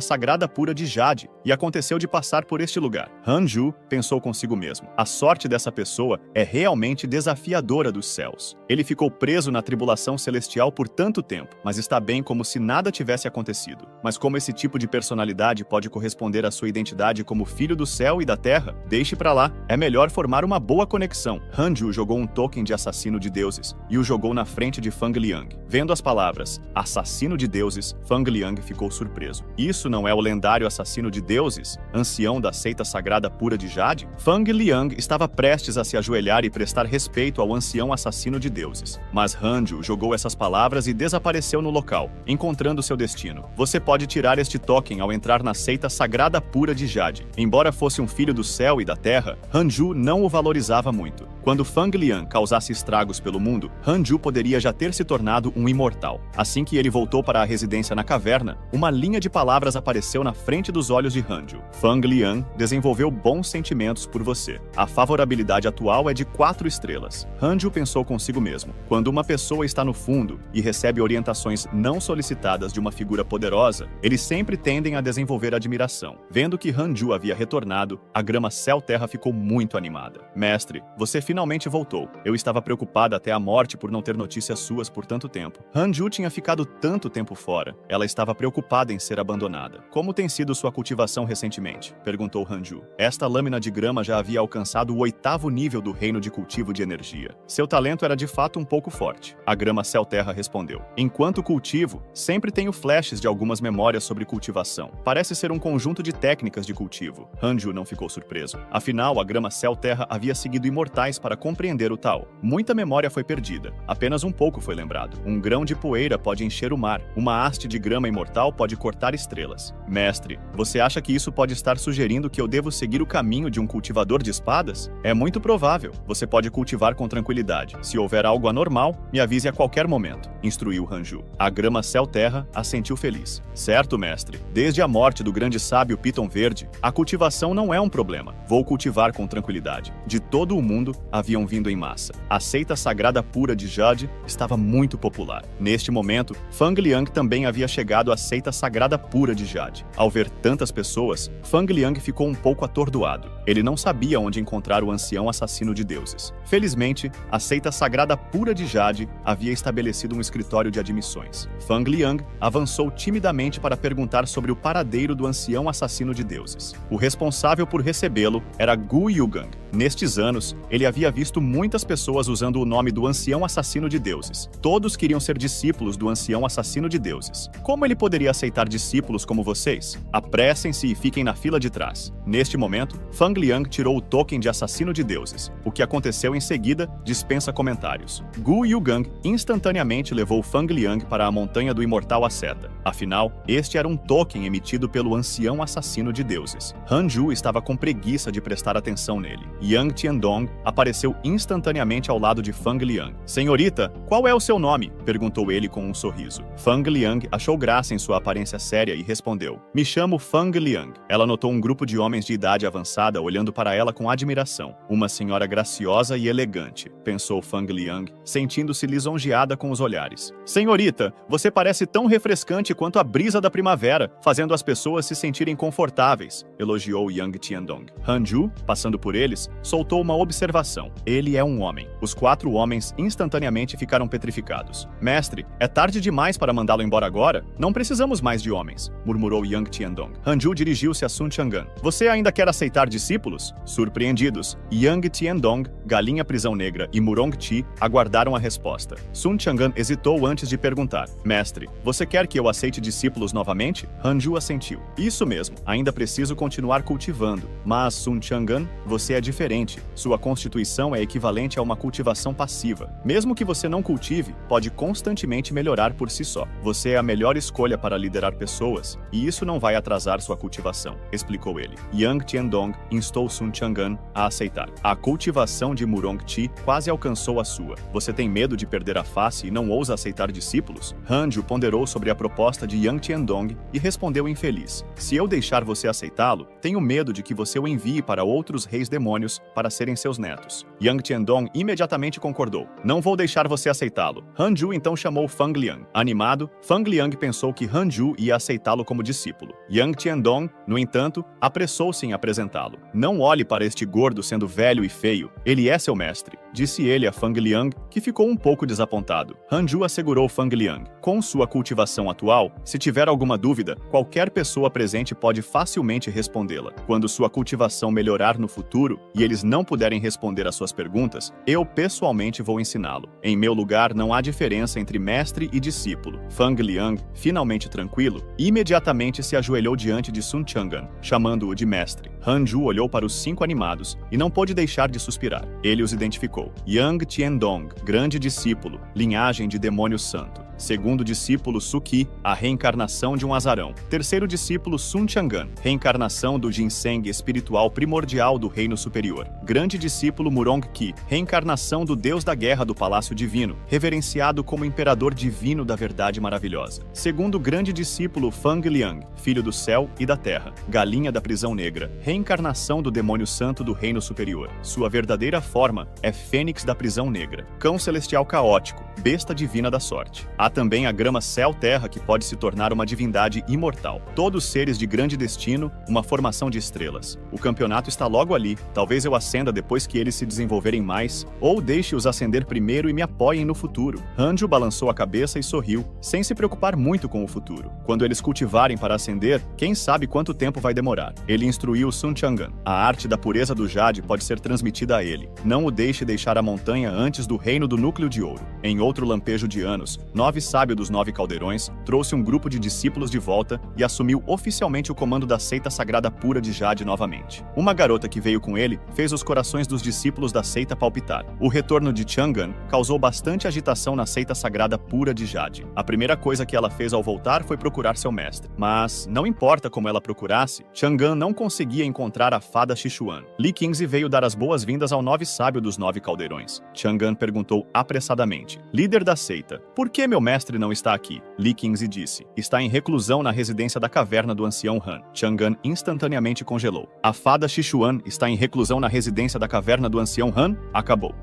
sagrada pura de Jade, e aconteceu de passar por este lugar. Hanju pensou consigo mesmo. A sorte dessa pessoa é realmente desafiadora dos céus. Ele ficou preso na tribulação celestial por tanto tempo, mas está bem como se nada tivesse acontecido. Mas como esse tipo de personalidade pode corresponder à sua identidade como filho do céu e da terra? Deixe pra lá. É melhor formar uma boa conexão. Hanju jogou um token de assassino de deuses e o jogou na frente de Fang Liang. Vendo as palavras assassino de deuses, Fang Liang ficou surpreso. Isso não é o lendário assassino de deuses, ancião da seita sagrada pura de Jade? Fang Liang estava prestes a se ajoelhar e prestar respeito ao ancião assassino de deuses. Mas Hanju jogou essas palavras e desapareceu no local, encontrando seu destino. Você pode tirar este token ao entrar na seita sagrada pura de Jade. Embora fosse um filho do céu e da terra, Hanju não o valorizava muito. Quando Fang Liang causasse estragos pelo mundo, Hanju poderia já ter se tornado um imortal. Assim que ele voltou para a residência na caverna, uma linha de palavras apareceu na frente dos olhos de Hanju. Fang Liang desenvolveu bons sentimentos por você. A favorabilidade atual é de 4 estrelas. Hanju pensou consigo mesmo. Quando uma pessoa está no fundo e recebe orientações não solicitadas de uma figura poderosa, eles sempre tendem a desenvolver admiração. Vendo que Hanju havia retornado, a grama céu-terra ficou muito animada. Mestre, você finalmente voltou. Eu estava preocupada até a morte por não ter notícias suas por tanto tempo. Hanju tinha ficado tanto tempo fora. Ela estava preocupada em ser abandonada. Como tem sido sua cultivação recentemente? Perguntou Hanju. Esta lâmina de grama já havia alcançado o 8º nível do reino de cultivo de energia. Seu talento era de fato um pouco forte. A grama céu-terra respondeu. Enquanto cultivo, sempre tenho flashes de algumas memórias sobre cultivação. Parece ser um conjunto de técnicas de cultivo. Hanju não ficou surpreso. Afinal, a grama céu-terra havia seguido imortais para compreender o tal. Muita memória foi perdida. Apenas um pouco foi lembrado. Um grão de poeira pode encher o mar. Uma haste de grama imortal pode cortar estrelas. Mestre, você acha que isso pode estar sugerindo que eu devo seguir o caminho de um cultivador de espadas? É muito provável. Você pode cultivar com tranquilidade. Se houver algo anormal, me avise a qualquer momento, instruiu Hanju. A grama céu-terra assentiu feliz. Certo, mestre. Desde a morte do grande sábio Piton Verde, a cultivação não é um problema. Vou cultivar com tranquilidade. De todo o mundo, haviam vindo em massa. A seita sagrada pura de Jade estava muito popular. Neste momento, Fang Liang também havia chegado à seita sagrada pura de Jade. Ao ver tantas pessoas, Fang Liang ficou um pouco atordoado. Ele não sabia onde encontrar o ancião assassino de deuses. Felizmente, a seita sagrada pura de Jade havia estabelecido um escritório de admissões. Fang Liang avançou timidamente para perguntar sobre o paradeiro do ancião assassino de deuses. O responsável por recebê-lo era Gu Yugang. Nestes anos, ele havia visto muitas pessoas usando o nome do ancião assassino de deuses. Todos queriam ser discípulos do ancião assassino de deuses. Como ele poderia aceitar discípulos como vocês? Apressem-se e fiquem na fila de trás. Neste momento, Fang Liang tirou o token de assassino de deuses. O que aconteceu em seguida dispensa comentários. Gu Yugang instantaneamente levou Fang Liang para a montanha do imortal asceta. Afinal, este era um token emitido pelo ancião assassino de deuses. Han Ju estava com preguiça de prestar atenção nele. Yang Tiandong apareceu instantaneamente ao lado de Fang Liang. Senhorita, qual é o seu nome? Perguntou ele com um sorriso. Fang Liang achou graça em sua aparência séria e respondeu: Me chamo Fang Liang. Ela notou um grupo de homens de idade avançada olhando para ela com admiração. Uma senhora graciosa e elegante, pensou Fang Liang, sentindo-se lisonjeada com os olhares. Senhorita, você parece tão refrescante quanto a brisa da primavera, fazendo as pessoas se sentirem confortáveis, elogiou Yang Tiandong. Han Ju, passando por eles, soltou uma observação. Ele é um homem. Os 4 homens instantaneamente ficaram petrificados. Mestre, é tarde demais para mandá-lo embora agora? Não precisamos mais de homens, murmurou Yang Tiandong. Han Ju dirigiu-se a Sun Chang'an. Você ainda quer aceitar discípulos? Surpreendidos, Yang Tiandong, Galinha Prisão Negra e Murong Ti aguardaram a resposta. Sun Chang'an hesitou antes de perguntar: Mestre, você quer que eu aceite discípulos novamente? Han Ju assentiu. Isso mesmo, ainda preciso continuar cultivando. Mas, Sun Chang'an, você é diferente. Sua constituição é equivalente a uma cultivação passiva. Mesmo que você não cultive, pode constantemente melhorar por si só. Você é a melhor escolha para liderar pessoas, e isso não vai atrasar sua cultivação, explicou ele. Yang Tiandong instou Sun Chang'an a aceitar. A cultivação de Murong Ti quase alcançou a sua. Você tem medo de perder a face e não ousa aceitar discípulos? Han Ju ponderou sobre a proposta de Yang Tiandong e respondeu infeliz: Se eu deixar você aceitá-lo, tenho medo de que você o envie para outros reis demônios para serem seus netos. Yang Tiandong imediatamente concordou. Não vou deixar você aceitá-lo. Han Ju então chamou Fang Liang. Animado, Fang Liang pensou que Han Ju ia aceitá-lo como discípulo. Yang Tiandong, no entanto, apressou-se em apresentá-lo. Não olhe para este gordo sendo velho e feio. Ele é seu mestre, disse ele a Fang Liang, que ficou um pouco desapontado. Han Ju assegurou Fang Liang. Com sua cultivação atual, se tiver alguma dúvida, qualquer pessoa presente pode facilmente respondê-la. Quando sua cultivação melhorar no futuro e eles não puderem responder às suas perguntas, eu pessoalmente vou ensiná-lo. Em meu lugar não há diferença entre mestre e discípulo. Fang Liang, finalmente tranquilo, imediatamente se ajoelhou diante de Sun Chang'an, chamando-o de mestre. Han Ju olhou para os 5 animados e não pôde deixar de suspirar. Ele os identificou. Yang Tiandong, grande discípulo, linhagem de demônio santo. Segundo discípulo Suki, a reencarnação de um azarão. Terceiro discípulo Sun Chang'an, reencarnação do ginseng espiritual primordial do reino superior. Grande discípulo Murong Ki, reencarnação do deus da guerra do palácio divino, reverenciado como imperador divino da verdade maravilhosa. Segundo grande discípulo Fang Liang, filho do céu e da terra, galinha da prisão negra, reencarnação do demônio santo do reino superior. Sua verdadeira forma é fênix da prisão negra, cão celestial caótico, besta divina da sorte. Há também a grama céu-terra que pode se tornar uma divindade imortal. Todos seres de grande destino, uma formação de estrelas. O campeonato está logo ali. Talvez eu acenda depois que eles se desenvolverem mais, ou deixe-os acender primeiro e me apoiem no futuro. Han Ju balançou a cabeça e sorriu, sem se preocupar muito com o futuro. Quando eles cultivarem para acender, quem sabe quanto tempo vai demorar. Ele instruiu Sun Chang'an. A arte da pureza do jade pode ser transmitida a ele. Não o deixe deixar a montanha antes do reino do núcleo de ouro. Em outro lampejo de anos, 9 sábios dos 9 caldeirões trouxe um grupo de discípulos de volta e assumiu oficialmente o comando da seita sagrada pura de Jade novamente. Uma garota que veio com ele fez os corações dos discípulos da seita palpitar. O retorno de Chang'an causou bastante agitação na seita sagrada pura de Jade. A primeira coisa que ela fez ao voltar foi procurar seu mestre. Mas, não importa como ela procurasse, Chang'an não conseguia encontrar a fada Sichuan. Li Qingzi veio dar as boas-vindas ao 9 sábio dos 9 caldeirões. Chang'an perguntou apressadamente: líder da seita, por que meu mestre não está aqui? Li Qingzi disse: está em reclusão na residência da caverna do ancião Han. Chang'an instantaneamente congelou. A fada Sichuan está em reclusão na residência da caverna do ancião Han? Acabou.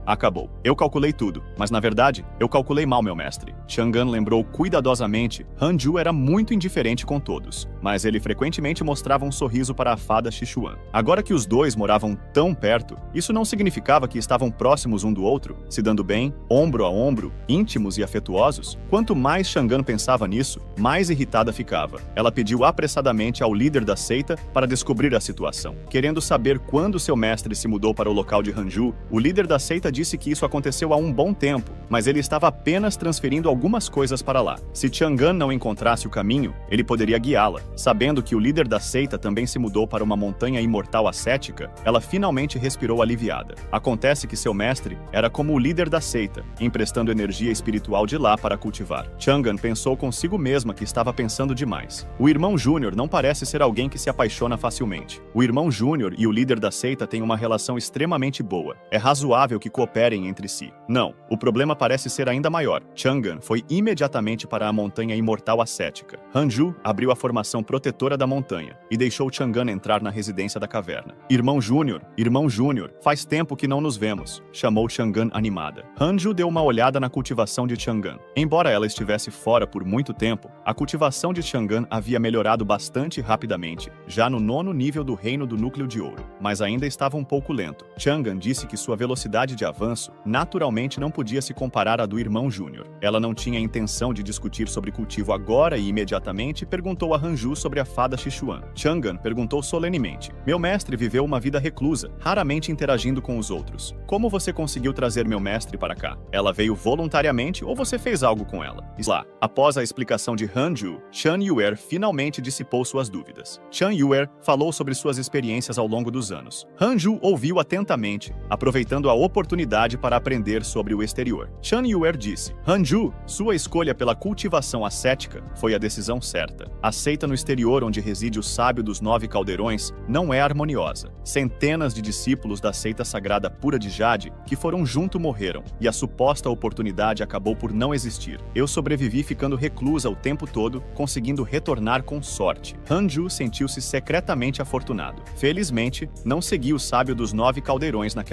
Eu calculei tudo, mas na verdade, eu calculei mal, meu mestre. Chang'an lembrou cuidadosamente. Han Ju era muito indiferente com todos, mas ele frequentemente mostrava um sorriso para a fada Sichuan. Agora que os dois moravam tão perto, isso não significava que estavam próximos um do outro, se dando bem, ombro a ombro, íntimos e afetuosos? Quanto mais Chang'an pensava nisso, mais irritada ficava. Ela pediu apressadamente ao líder da seita para descobrir a situação. Querendo saber quando seu mestre se mudou para o local de Hanju, o líder da seita disse que isso aconteceu há um bom tempo, mas ele estava apenas transferindo algumas coisas para lá. Se Chang'an não encontrasse o caminho, ele poderia guiá-la. Sabendo que o líder da seita também se mudou para uma montanha imortal ascética, ela finalmente respirou aliviada. Acontece que seu mestre era como o líder da seita, emprestando energia espiritual de lá para cultivar. Chang'an pensou consigo mesma que estava pensando demais. O irmão Júnior não parece ser alguém que se apaixona facilmente. O irmão Júnior e o líder da seita têm uma relação extremamente boa. É razoável que cooperem entre si. Não, o problema parece ser ainda maior. Chang'an foi imediatamente para a montanha imortal ascética. Hanju abriu a formação protetora da montanha e deixou Chang'an entrar na residência da caverna. Irmão Júnior, faz tempo que não nos vemos, chamou Chang'an animada. Hanju deu uma olhada na cultivação de Chang'an. Embora ela estivesse fora por muito tempo, a cultivação de Chang'an havia melhorado bastante rapidamente, já no 9º nível do Reino do Núcleo de Ouro, mas ainda estava um pouco lento. Chang'an disse que sua velocidade de avanço naturalmente não podia se comparar à do irmão Júnior. Ela não tinha intenção de discutir sobre cultivo agora e imediatamente perguntou a Hanju sobre a fada Sichuan. Chang'an perguntou solenemente: "Meu mestre viveu uma vida reclusa, raramente interagindo com os outros. Como você conseguiu trazer meu mestre para cá? Ela veio voluntariamente ou você fez algo com ela?" Lá, após a explicação de Hanju, Chan Yuer finalmente dissipou suas dúvidas. Chan Yuer falou sobre suas experiências ao longo dos anos. Hanju ouviu atentamente, aproveitando a oportunidade para aprender sobre o exterior. Chan Yuer disse: "Hanju, sua escolha pela cultivação ascética foi a decisão certa. A seita no exterior onde reside o sábio dos 9 caldeirões não é harmoniosa. Centenas de discípulos da seita sagrada pura de Jade que foram junto morreram, e a suposta oportunidade acabou por não existir. Eu sobrevivi ficando reclusa o tempo todo, conseguindo retornar com sorte." Hanju sentiu-se secretamente afortunado. Felizmente, não seguia o sábio dos 9 caldeirões naquela